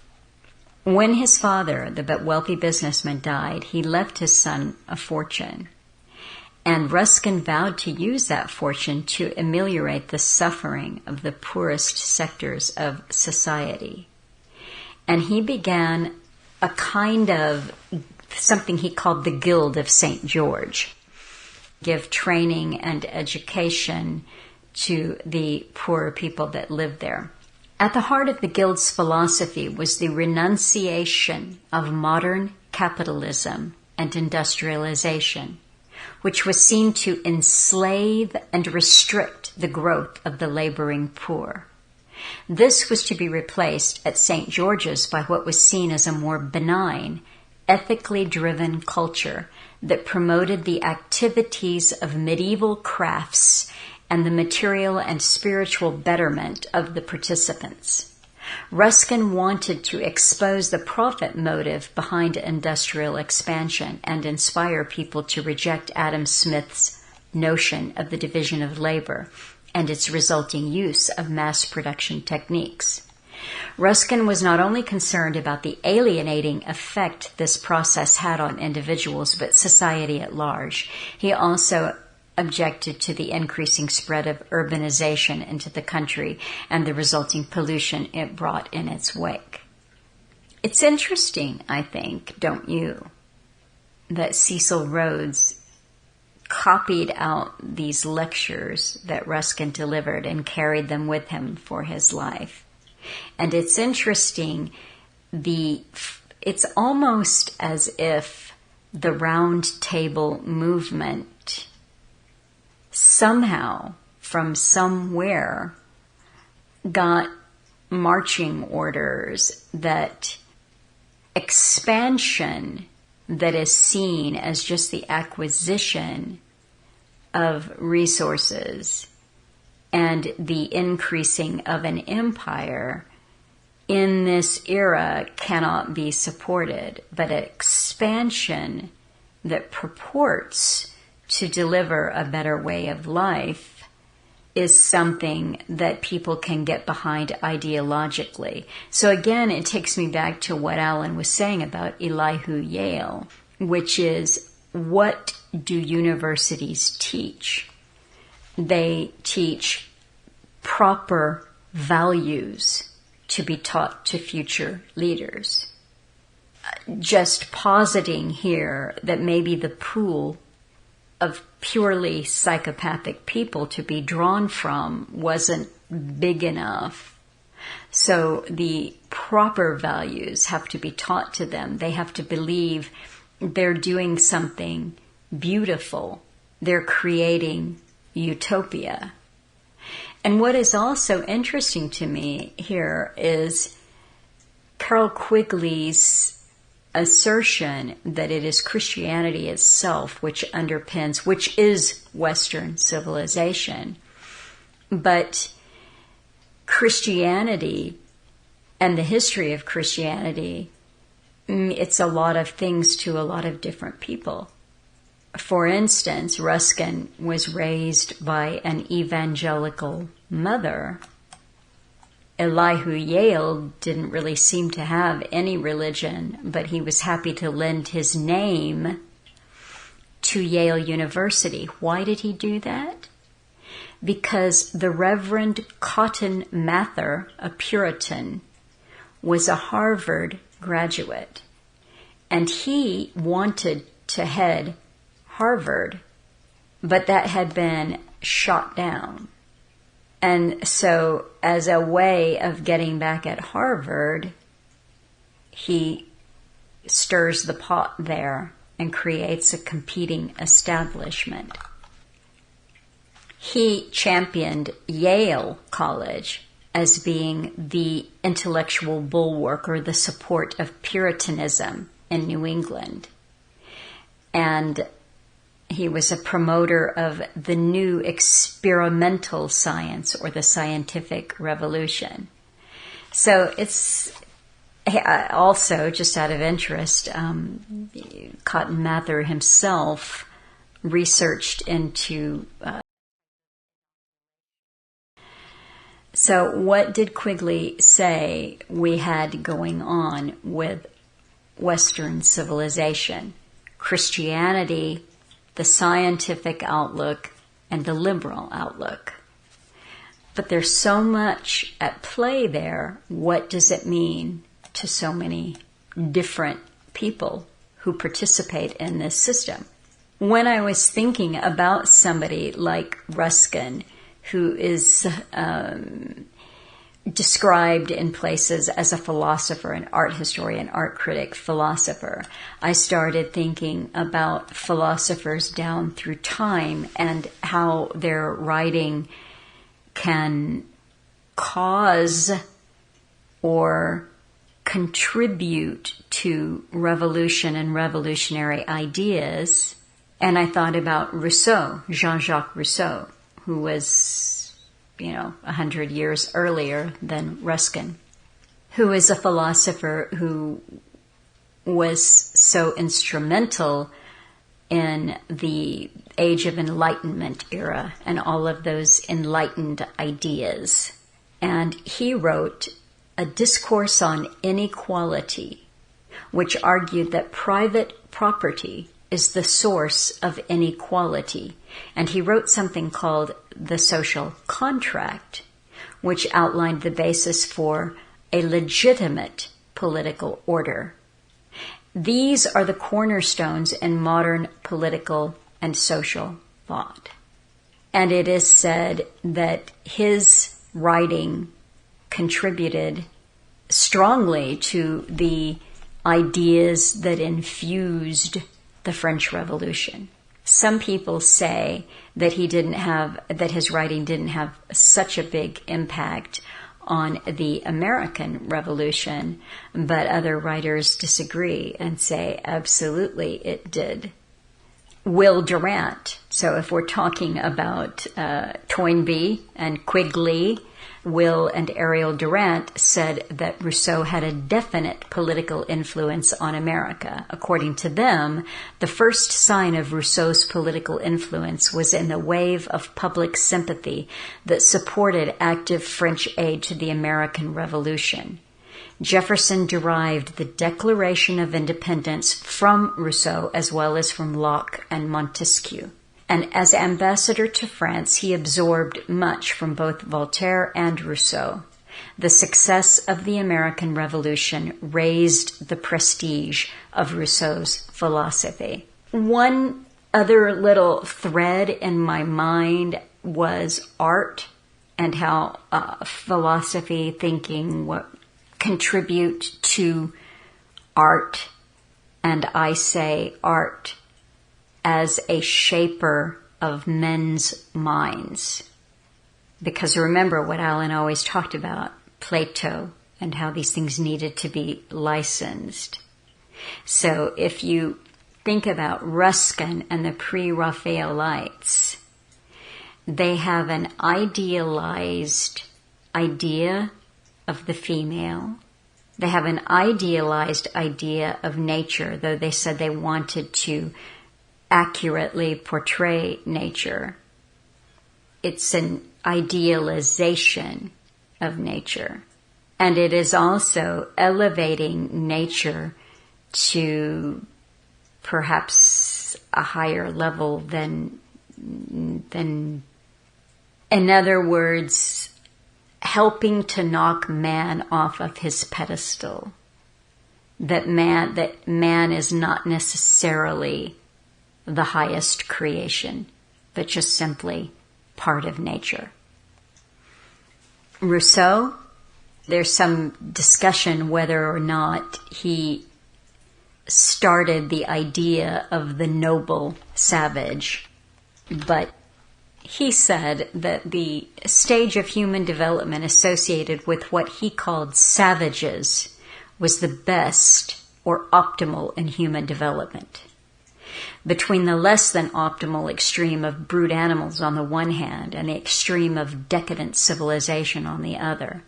When his father, the wealthy businessman, died, he left his son a fortune. And Ruskin vowed to use that fortune to ameliorate the suffering of the poorest sectors of society. And he began a kind of something he called the Guild of St. George, give training and education to the poorer people that lived there. At the heart of the Guild's philosophy was the renunciation of modern capitalism and industrialization, which was seen to enslave and restrict the growth of the laboring poor. This was to be replaced at St. George's by what was seen as a more benign, ethically driven culture that promoted the activities of medieval crafts and the material and spiritual betterment of the participants. Ruskin wanted to expose the profit motive behind industrial expansion and inspire people to reject Adam Smith's notion of the division of labor and its resulting use of mass production techniques. Ruskin was not only concerned about the alienating effect this process had on individuals, but society at large. He also objected to the increasing spread of urbanization into the country and the resulting pollution it brought in its wake. It's interesting, I think, don't you, that Cecil Rhodes copied out these lectures that Ruskin delivered and carried them with him for his life. And it's interesting, it's almost as if the Round Table movement somehow, from somewhere, got marching orders that expansion that is seen as just the acquisition of resources and the increasing of an empire in this era cannot be supported, but expansion that purports to deliver a better way of life is something that people can get behind ideologically. So again, it takes me back to what Alan was saying about Elihu Yale, which is, what do universities teach? They teach proper values to be taught to future leaders. Just positing here that maybe the pool of purely psychopathic people to be drawn from wasn't big enough. So the proper values have to be taught to them. They have to believe they're doing something beautiful. They're creating utopia. And what is also interesting to me here is Carroll Quigley's assertion that it is Christianity itself which underpins, which is Western civilization. But Christianity and the history of Christianity, it's a lot of things to a lot of different people. For instance, Ruskin was raised by an evangelical mother. Elihu Yale didn't really seem to have any religion, but he was happy to lend his name to Yale University. Why did he do that? Because the Reverend Cotton Mather, a Puritan, was a Harvard graduate, and he wanted to head Harvard, but that had been shot down. And so as a way of getting back at Harvard, he stirs the pot there and creates a competing establishment. He championed Yale College as being the intellectual bulwark or the support of Puritanism in New England. And he was a promoter of the new experimental science or the scientific revolution. So it's also, just out of interest, Cotton Mather himself researched into... So what did Quigley say we had going on with Western civilization? Christianity, the scientific outlook, and the liberal outlook. But there's so much at play there. What does it mean to so many different people who participate in this system? When I was thinking about somebody like Ruskin, who is described in places as a philosopher, an art historian, art critic, philosopher, I started thinking about philosophers down through time and how their writing can cause or contribute to revolution and revolutionary ideas. And I thought about Rousseau, Jean-Jacques Rousseau, who was, 100 years earlier than Ruskin, who is a philosopher who was so instrumental in the Age of Enlightenment era and all of those enlightened ideas. And he wrote a discourse on inequality, which argued that private property is the source of inequality. And he wrote something called The Social Contract, which outlined the basis for a legitimate political order. These are the cornerstones in modern political and social thought. And it is said that his writing contributed strongly to the ideas that infused the French Revolution. Some people say that his writing didn't have such a big impact on the American Revolution, but other writers disagree and say absolutely it did. Will Durant. So if we're talking about Toynbee and Quigley, Will and Ariel Durant said that Rousseau had a definite political influence on America. According to them, the first sign of Rousseau's political influence was in the wave of public sympathy that supported active French aid to the American Revolution. Jefferson derived the Declaration of Independence from Rousseau as well as from Locke and Montesquieu. And as ambassador to France, he absorbed much from both Voltaire and Rousseau. The success of the American Revolution raised the prestige of Rousseau's philosophy. One other little thread in my mind was art and how philosophy thinking contribute to art. And I say art as a shaper of men's minds. Because remember what Alan always talked about, Plato, and how these things needed to be licensed. So if you think about Ruskin and the pre-Raphaelites, they have an idealized idea of the female. They have an idealized idea of nature, though they said they wanted to accurately portray nature. It's an idealization of nature. And it is also elevating nature to perhaps a higher level than in other words, helping to knock man off of his pedestal. That man is not necessarily the highest creation, but just simply part of nature. Rousseau, there's some discussion whether or not he started the idea of the noble savage, but he said that the stage of human development associated with what he called savages was the best or optimal in human development. Between the less than optimal extreme of brute animals on the one hand and the extreme of decadent civilization on the other,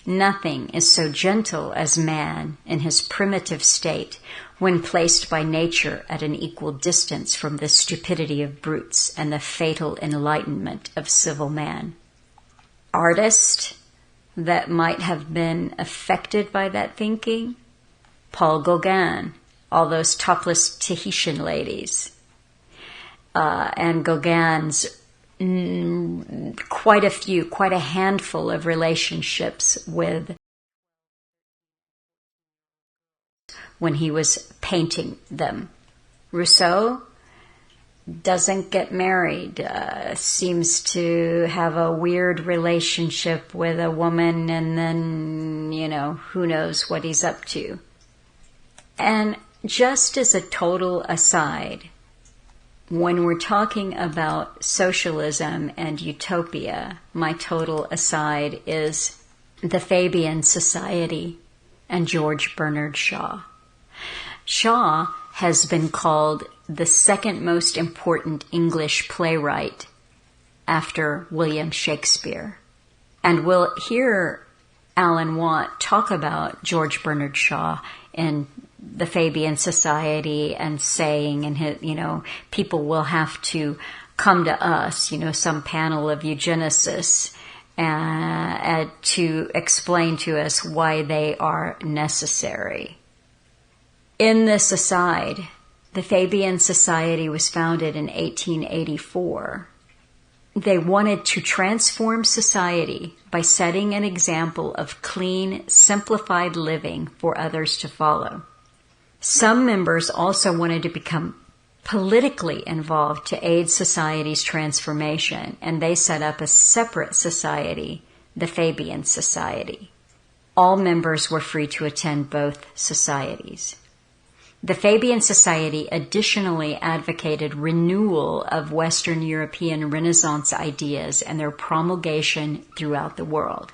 nothing is so gentle as man in his primitive state when placed by nature at an equal distance from the stupidity of brutes and the fatal enlightenment of civil man. Artists that might have been affected by that thinking? Paul Gauguin, all those topless Tahitian ladies, and Gauguin's quite a handful of relationships with when he was painting them. Rousseau doesn't get married, seems to have a weird relationship with a woman, and then, who knows what he's up to. And just as a total aside, when we're talking about socialism and utopia, my total aside is the Fabian Society and George Bernard Shaw. Shaw has been called the second most important English playwright after William Shakespeare. And we'll hear Alan Watt talk about George Bernard Shaw in the Fabian Society and saying, and people will have to come to us, some panel of eugenicists, to explain to us why they are necessary. In this aside, the Fabian Society was founded in 1884. They wanted to transform society by setting an example of clean, simplified living for others to follow. Some members also wanted to become politically involved to aid society's transformation, and they set up a separate society, the Fabian Society. All members were free to attend both societies. The Fabian Society additionally advocated renewal of Western European Renaissance ideas and their promulgation throughout the world.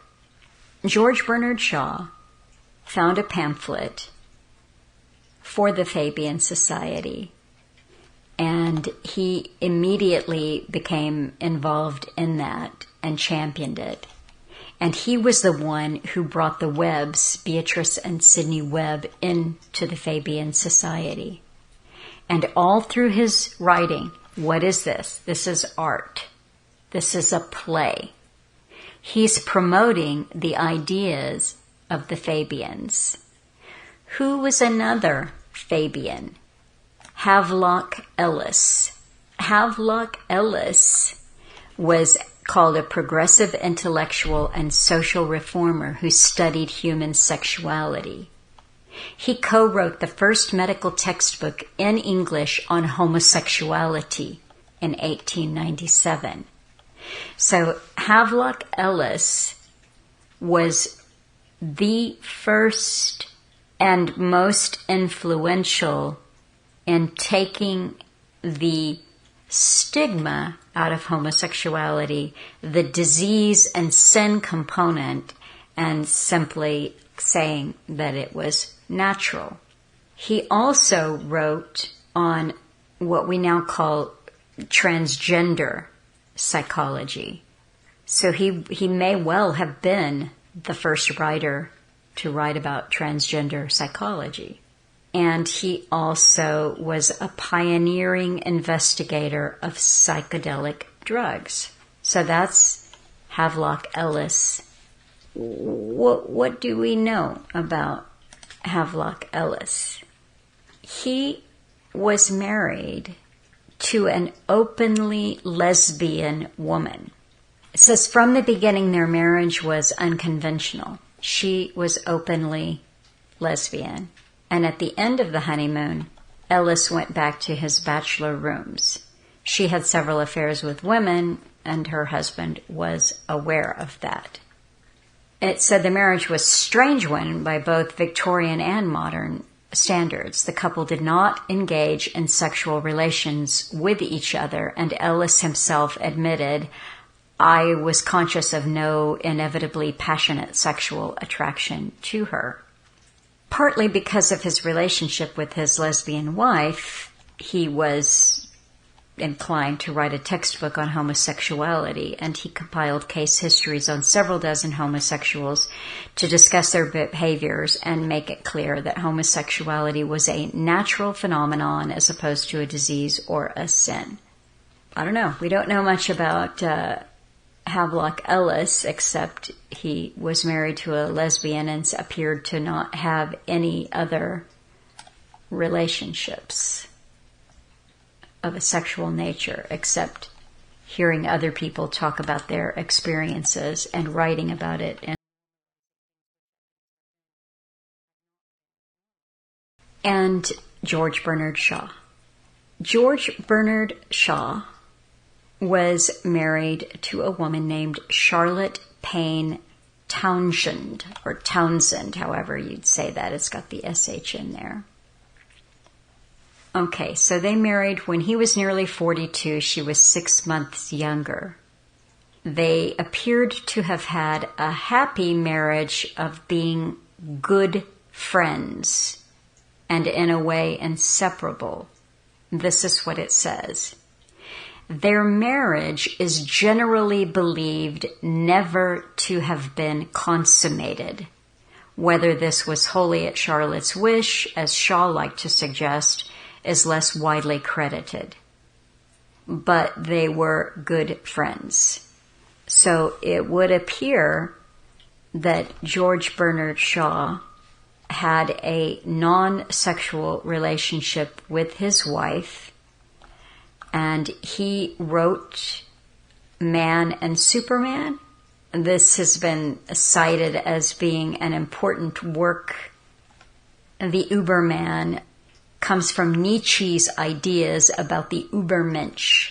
George Bernard Shaw found a pamphlet for the Fabian Society, and he immediately became involved in that and championed it. And he was the one who brought the Webbs, Beatrice and Sidney Webb, into the Fabian Society. And all through his writing, what is this? This is art. This is a play. He's promoting the ideas of the Fabians. Who was another Fabian? Havelock Ellis. Havelock Ellis was called a progressive intellectual and social reformer who studied human sexuality. He co-wrote the first medical textbook in English on homosexuality in 1897. So Havelock Ellis was the first and most influential in taking the stigma out of homosexuality, the disease and sin component, and simply saying that it was natural. He also wrote on what we now call transgender psychology. So he may well have been the first writer to write about transgender psychology. And he also was a pioneering investigator of psychedelic drugs. So that's Havelock Ellis. What do we know about Havelock Ellis? He was married to an openly lesbian woman. It says from the beginning their marriage was unconventional. She was openly lesbian. And at the end of the honeymoon, Ellis went back to his bachelor rooms. She had several affairs with women, and her husband was aware of that. It said the marriage was a strange one by both Victorian and modern standards. The couple did not engage in sexual relations with each other, and Ellis himself admitted, "I was conscious of no inevitably passionate sexual attraction to her." Partly because of his relationship with his lesbian wife, he was inclined to write a textbook on homosexuality, and he compiled case histories on several dozen homosexuals to discuss their behaviors and make it clear that homosexuality was a natural phenomenon as opposed to a disease or a sin. I don't know. We don't know much about Havelock Ellis, except he was married to a lesbian and appeared to not have any other relationships of a sexual nature, except hearing other people talk about their experiences and writing about it. And George Bernard Shaw. George Bernard Shaw was married to a woman named Charlotte Payne Townshend, or Townsend, however you'd say that. It's got the SH in there. Okay, so they married when he was nearly 42. She was 6 months younger. They appeared to have had a happy marriage of being good friends and in a way inseparable. This is what it says. Their marriage is generally believed never to have been consummated. Whether this was wholly at Charlotte's wish, as Shaw liked to suggest, is less widely credited. But they were good friends. So it would appear that George Bernard Shaw had a non-sexual relationship with his wife, and he wrote Man and Superman. This has been cited as being an important work. The Überman comes from Nietzsche's ideas about the Übermensch.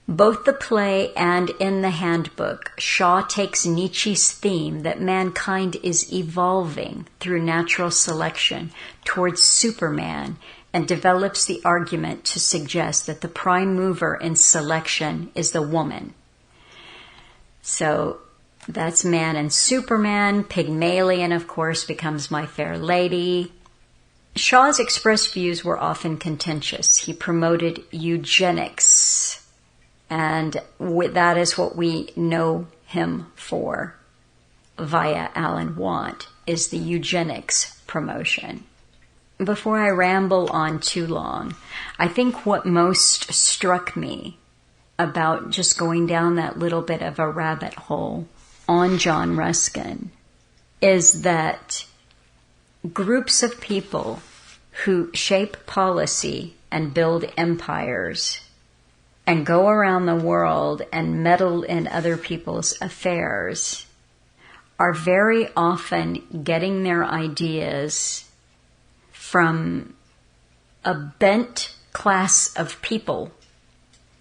Both the play and in the handbook, Shaw takes Nietzsche's theme that mankind is evolving through natural selection towards Superman and develops the argument to suggest that the prime mover in selection is the woman. So that's Man and Superman. Pygmalion, of course, becomes My Fair Lady. Shaw's expressed views were often contentious. He promoted eugenics, and that is what we know him for via Alan Watt, is the eugenics promotion. Before I ramble on too long, I think what most struck me about just going down that little bit of a rabbit hole on John Ruskin is that groups of people who shape policy and build empires and go around the world and meddle in other people's affairs are very often getting their ideas from a bent class of people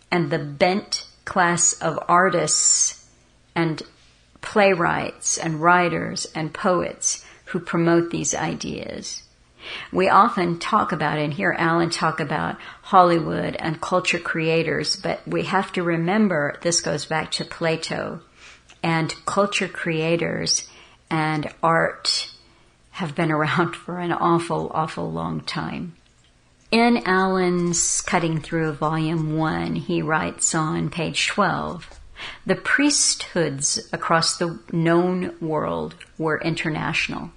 and the bent class of artists and playwrights and writers and poets who promote these ideas. We often talk about, and hear Alan talk about, Hollywood and culture creators, but we have to remember this goes back to Plato, and culture creators and art have been around for an awful, awful long time. In Alan's Cutting Through Volume 1, he writes on page 12, the priesthoods across the known world were international.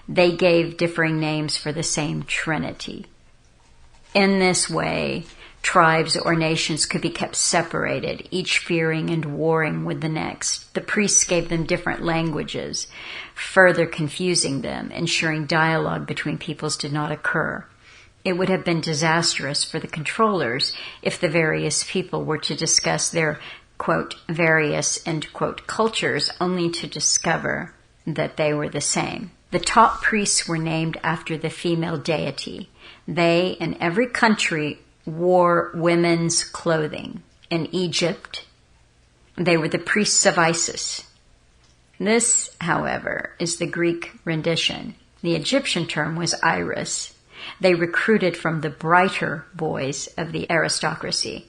They gave differing names for the same trinity. In this way, tribes or nations could be kept separated, each fearing and warring with the next. The priests gave them different languages, further confusing them, ensuring dialogue between peoples did not occur. It would have been disastrous for the controllers if the various people were to discuss their, quote, various, end quote, cultures only to discover that they were the same. The top priests were named after the female deity. They, in every country, wore women's clothing. In Egypt, they were the priests of Isis. This, however, is the Greek rendition. The Egyptian term was Iris. They recruited from the brighter boys of the aristocracy.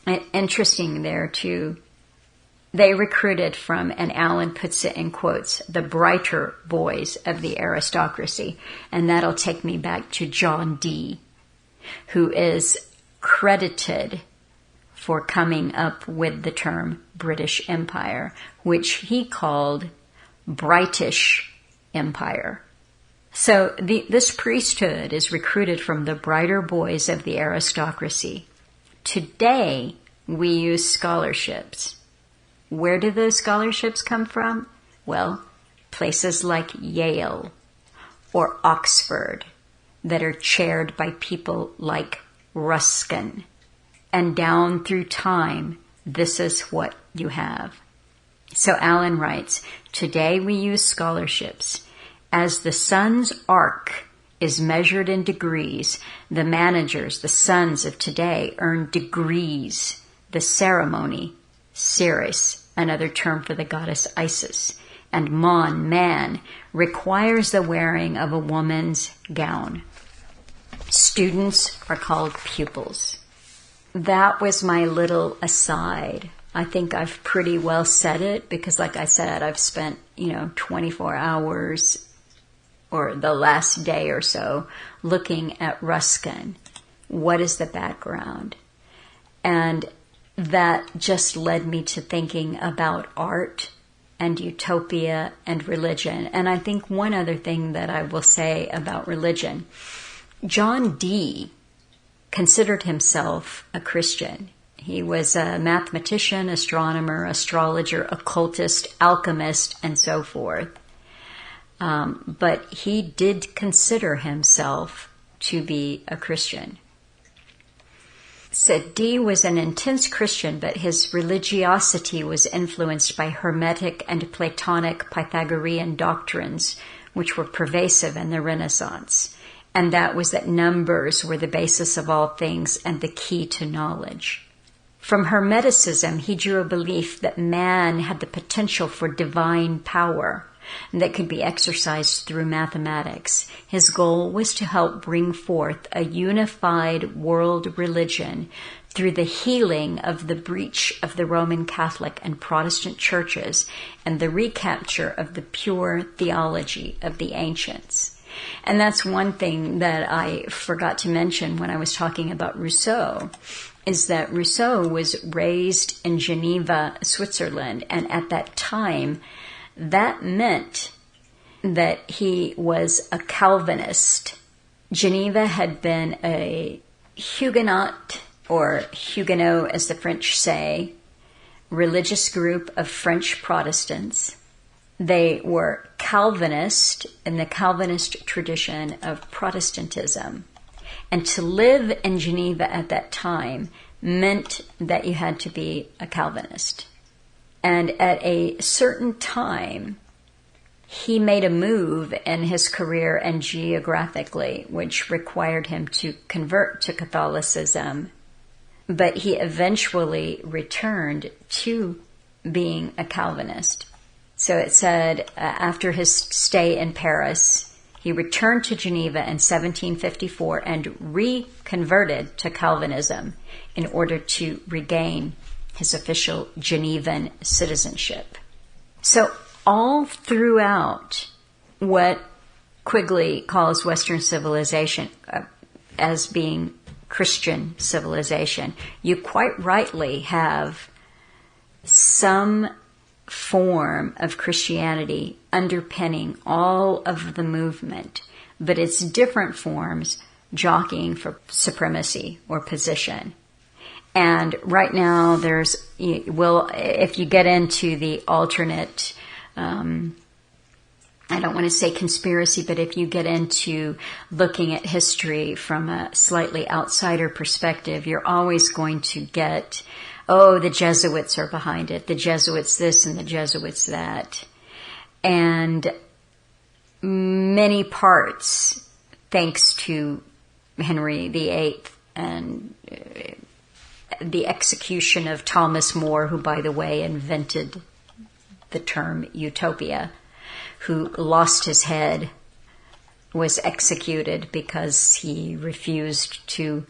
And interesting there too, they recruited from, and Allen puts it in quotes, the brighter boys of the aristocracy. And that'll take me back to John Dee, who is credited for coming up with the term British Empire, which he called Brightish Empire. So this priesthood is recruited from the brighter boys of the aristocracy. Today, we use scholarships. Where do those scholarships come from? Well, places like Yale or Oxford that are chaired by people like Ruskin. And down through time, this is what you have. So Allen writes, today we use scholarships. As the sun's arc is measured in degrees, the managers, the sons of today, earn degrees. The ceremony, Ceres, another term for the goddess Isis, and Mon, man, requires the wearing of a woman's gown. Students are called pupils. That was my little aside. I think I've pretty well said it because, like I said, I've spent, 24 hours or the last day or so looking at Ruskin. What is the background? And that just led me to thinking about art and utopia and religion. And I think one other thing that I will say about religion, John Dee considered himself a Christian. He was a mathematician, astronomer, astrologer, occultist, alchemist, and so forth. But he did consider himself to be a Christian. Said Dee was an intense Christian, but his religiosity was influenced by Hermetic and Platonic Pythagorean doctrines, which were pervasive in the Renaissance. And that was that numbers were the basis of all things and the key to knowledge. From Hermeticism, he drew a belief that man had the potential for divine power that could be exercised through mathematics. His goal was to help bring forth a unified world religion through the healing of the breach of the Roman Catholic and Protestant churches and the recapture of the pure theology of the ancients. And that's one thing that I forgot to mention when I was talking about Rousseau, is that Rousseau was raised in Geneva, Switzerland, and at that time, that meant that he was a Calvinist. Geneva had been a Huguenot, or Huguenot as the French say, religious group of French Protestants. They were Calvinist in the Calvinist tradition of Protestantism. And to live in Geneva at that time meant that you had to be a Calvinist. And at a certain time, he made a move in his career and geographically, which required him to convert to Catholicism. But he eventually returned to being a Calvinist. So it said after his stay in Paris, he returned to Geneva in 1754 and reconverted to Calvinism in order to regain his official Genevan citizenship. So all throughout what Quigley calls Western civilization as being Christian civilization, you quite rightly have some form of Christianity underpinning all of the movement, but it's different forms jockeying for supremacy or position. And right now if you get into the alternate, I don't want to say conspiracy, but if you get into looking at history from a slightly outsider perspective, you're always going to get, the Jesuits are behind it, the Jesuits this and the Jesuits that. And many parts, thanks to Henry VIII and the execution of Thomas More, who, by the way, invented the term Utopia, who lost his head was executed because he refused to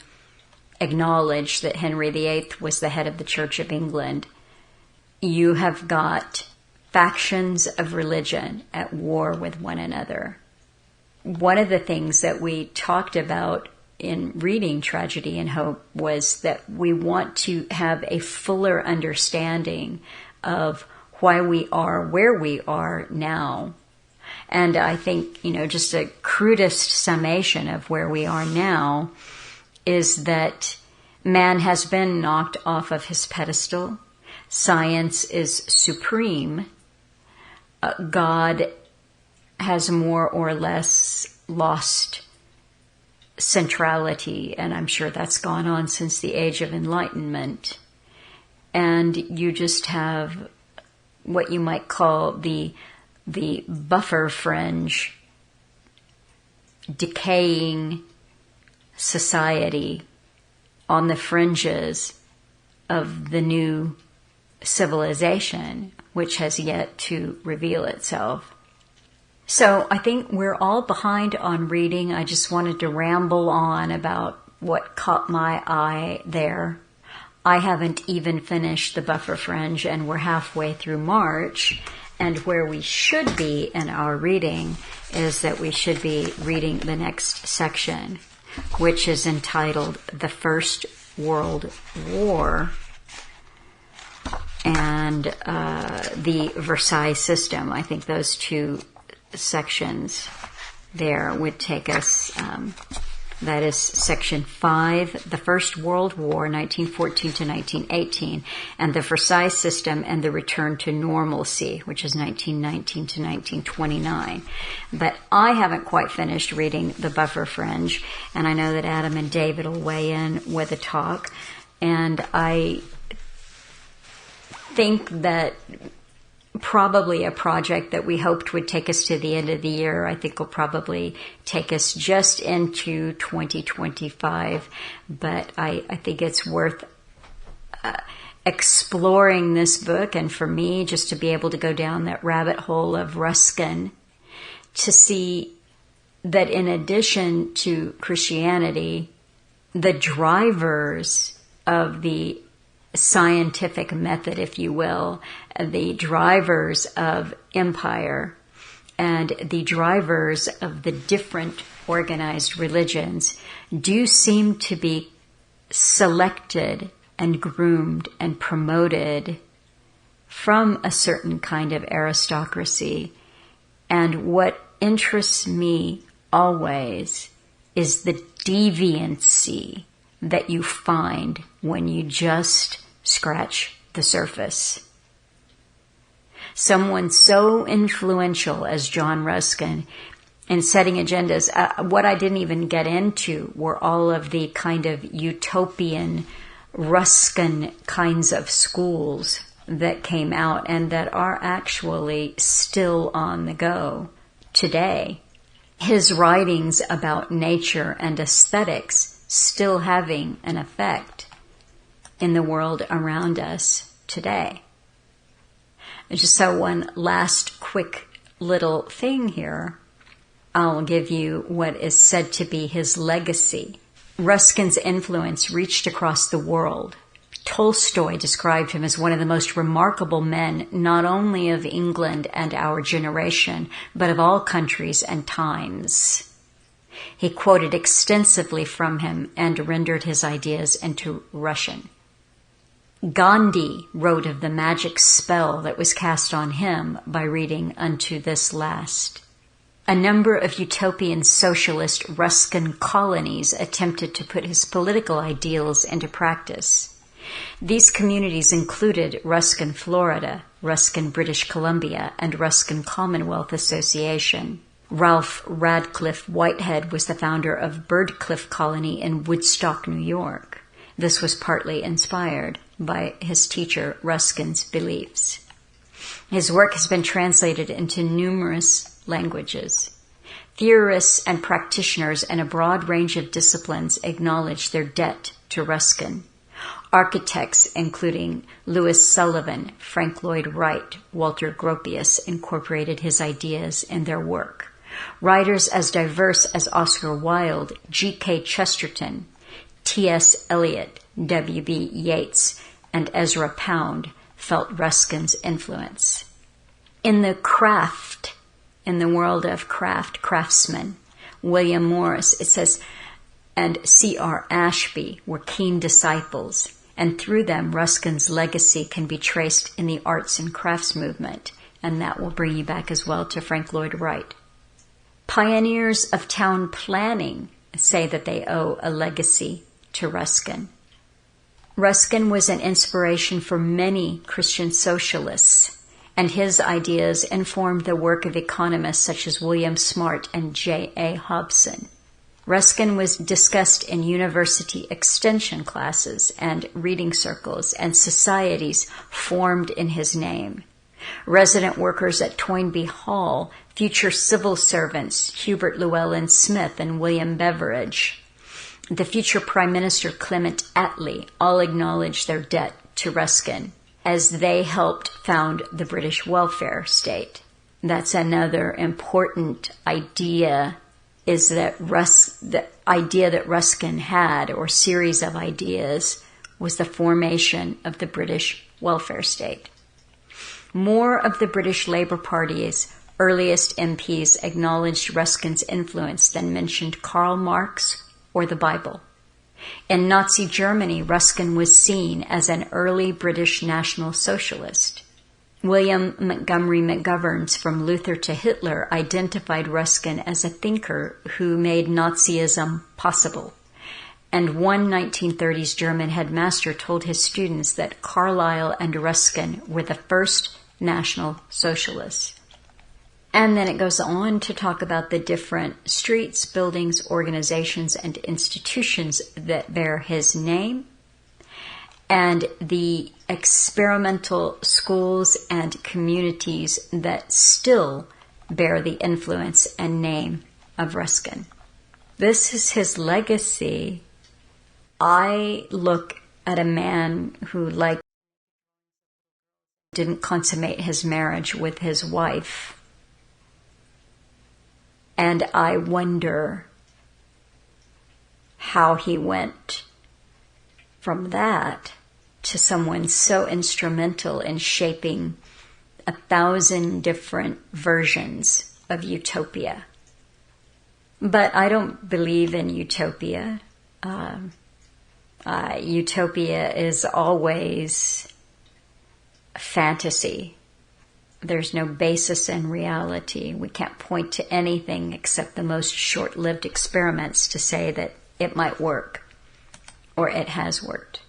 acknowledge that Henry VIII was the head of the Church of England. You have got factions of religion at war with one another. One of the things that we talked about in reading Tragedy and Hope was that we want to have a fuller understanding of why we are where we are now. And I think, just a crudest summation of where we are now is that man has been knocked off of his pedestal. Science is supreme. God has more or less lost centrality, and I'm sure that's gone on since the Age of Enlightenment. And you just have what you might call the buffer fringe, decaying society on the fringes of the new civilization, which has yet to reveal itself. So I think we're all behind on reading. I just wanted to ramble on about what caught my eye there. I haven't even finished the buffer fringe, and we're halfway through March. And where we should be in our reading is that we should be reading the next section, which is entitled The First World War and the Versailles System. I think those two sections there would take us, that is section 5, the First World War, 1914 to 1918, and the Versailles System and the Return to Normalcy, which is 1919 to 1929. But I haven't quite finished reading the buffer fringe, and I know that Adam and David will weigh in with a talk, and I think that probably a project that we hoped would take us to the end of the year, I think will probably take us just into 2025. But I think it's worth exploring this book, and for me, just to be able to go down that rabbit hole of Ruskin, to see that in addition to Christianity, the drivers of the scientific method, if you will, the drivers of empire and the drivers of the different organized religions do seem to be selected and groomed and promoted from a certain kind of aristocracy. And what interests me always is the deviancy that you find when you just scratch the surface. Someone so influential as John Ruskin in setting agendas, what I didn't even get into were all of the kind of utopian Ruskin kinds of schools that came out and that are actually still on the go today. His writings about nature and aesthetics still having an effect in the world around us today. Just so one last quick little thing here, I'll give you what is said to be his legacy. Ruskin's influence reached across the world. Tolstoy described him as one of the most remarkable men, not only of England and our generation, but of all countries and times. He quoted extensively from him and rendered his ideas into Russian. Gandhi wrote of the magic spell that was cast on him by reading Unto This Last. A number of utopian socialist Ruskin colonies attempted to put his political ideals into practice. These communities included Ruskin, Florida, Ruskin, British Columbia, and Ruskin Commonwealth Association. Ralph Radcliffe Whitehead was the founder of Birdcliff Colony in Woodstock, New York. This was partly inspired by his teacher Ruskin's beliefs. His work has been translated into numerous languages. Theorists and practitioners in a broad range of disciplines acknowledge their debt to Ruskin. Architects, including Louis Sullivan, Frank Lloyd Wright, Walter Gropius, incorporated his ideas in their work. Writers as diverse as Oscar Wilde, G.K. Chesterton, T.S. Eliot, W.B. Yeats, and Ezra Pound felt Ruskin's influence. In the world of craftsmen, William Morris, it says, and C.R. Ashby were keen disciples, and through them Ruskin's legacy can be traced in the arts and crafts movement, and that will bring you back as well to Frank Lloyd Wright. Pioneers of town planning say that they owe a legacy to Ruskin. Ruskin was an inspiration for many Christian socialists, and his ideas informed the work of economists such as William Smart and J.A. Hobson. Ruskin was discussed in university extension classes and reading circles, and societies formed in his name. Resident workers at Toynbee Hall, future civil servants Hubert Llewellyn Smith and William Beveridge, the future Prime Minister Clement Attlee all acknowledged their debt to Ruskin as they helped found the British welfare state. That's another important idea, is that the idea that Ruskin had, or series of ideas, was the formation of the British welfare state. More of the British Labour Party's earliest MPs acknowledged Ruskin's influence than mentioned Karl Marx or the Bible. In Nazi Germany, Ruskin was seen as an early British National Socialist. William Montgomery McGoverns, From Luther to Hitler, identified Ruskin as a thinker who made Nazism possible. And one 1930s German headmaster told his students that Carlyle and Ruskin were the first National Socialists. And then it goes on to talk about the different streets, buildings, organizations, and institutions that bear his name, and the experimental schools and communities that still bear the influence and name of Ruskin. This is his legacy. I look at a man who, didn't consummate his marriage with his wife, and I wonder how he went from that to someone so instrumental in shaping 1,000 different versions of Utopia. But I don't believe in Utopia. Utopia is always fantasy. There's no basis in reality. We can't point to anything except the most short-lived experiments to say that it might work or it has worked.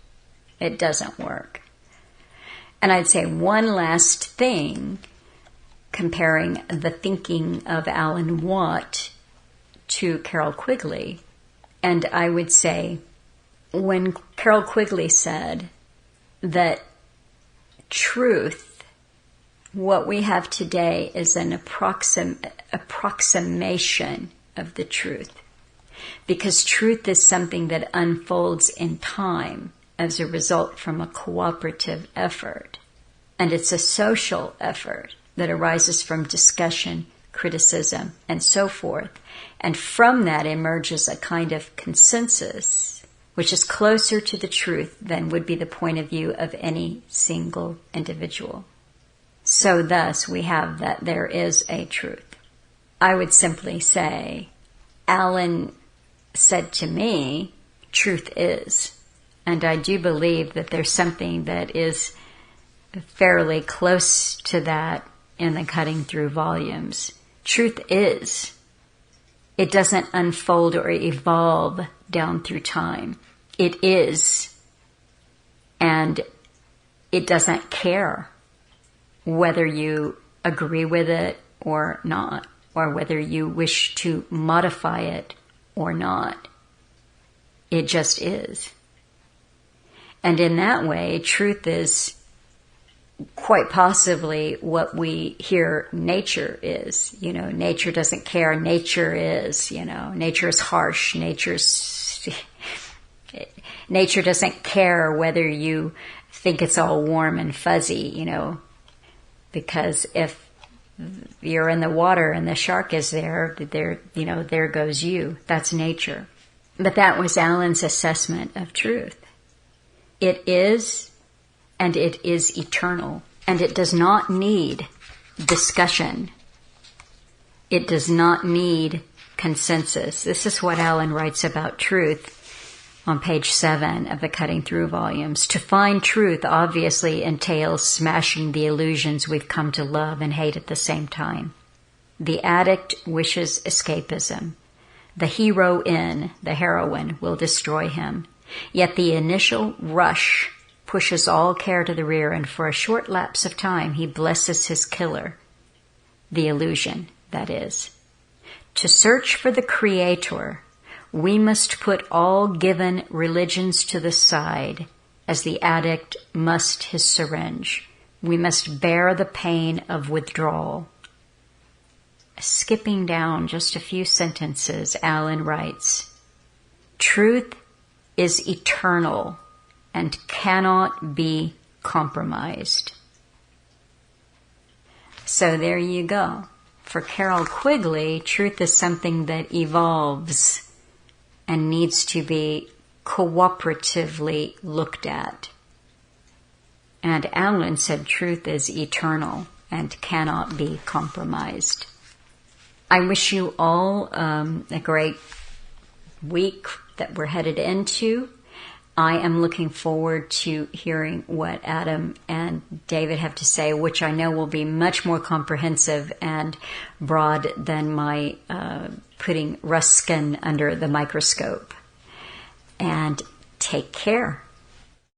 It doesn't work. And I'd say one last thing, comparing the thinking of Alan Watt to Carroll Quigley, and I would say when Carroll Quigley said that truth, what we have today, is an approximation of the truth. Because truth is something that unfolds in time as a result from a cooperative effort. And it's a social effort that arises from discussion, criticism, and so forth. And from that emerges a kind of consensus, which is closer to the truth than would be the point of view of any single individual. So thus we have that there is a truth. I would simply say, Alan said to me, truth is. And I do believe that there's something that is fairly close to that in the Cutting Through volumes. Truth is. It doesn't unfold or evolve down through time. It is. And it doesn't care whether you agree with it or not, or whether you wish to modify it or not. It just is. And in that way, truth is quite possibly what we hear nature is. Nature doesn't care. Nature is, nature is harsh. Nature doesn't care whether you think it's all warm and fuzzy, because if you're in the water and the shark is there, there goes you. That's nature. But that was Alan's assessment of truth. It is, and it is eternal, and it does not need discussion. It does not need consensus. This is what Alan writes about truth on page 7 of the Cutting Through volumes. To find truth obviously entails smashing the illusions we've come to love and hate at the same time. The addict wishes escapism. The the heroine, will destroy him. Yet the initial rush pushes all care to the rear, and for a short lapse of time he blesses his killer, the illusion, that is. To search for the Creator, we must put all given religions to the side, as the addict must his syringe. We must bear the pain of withdrawal. Skipping down just a few sentences, Alan writes, truth is eternal and cannot be compromised. So there you go. For Carroll Quigley, truth is something that evolves and needs to be cooperatively looked at. And Alan said truth is eternal and cannot be compromised. I wish you all a great week that we're headed into. I am looking forward to hearing what Adam and David have to say, which I know will be much more comprehensive and broad than my putting Ruskin under the microscope. And take care.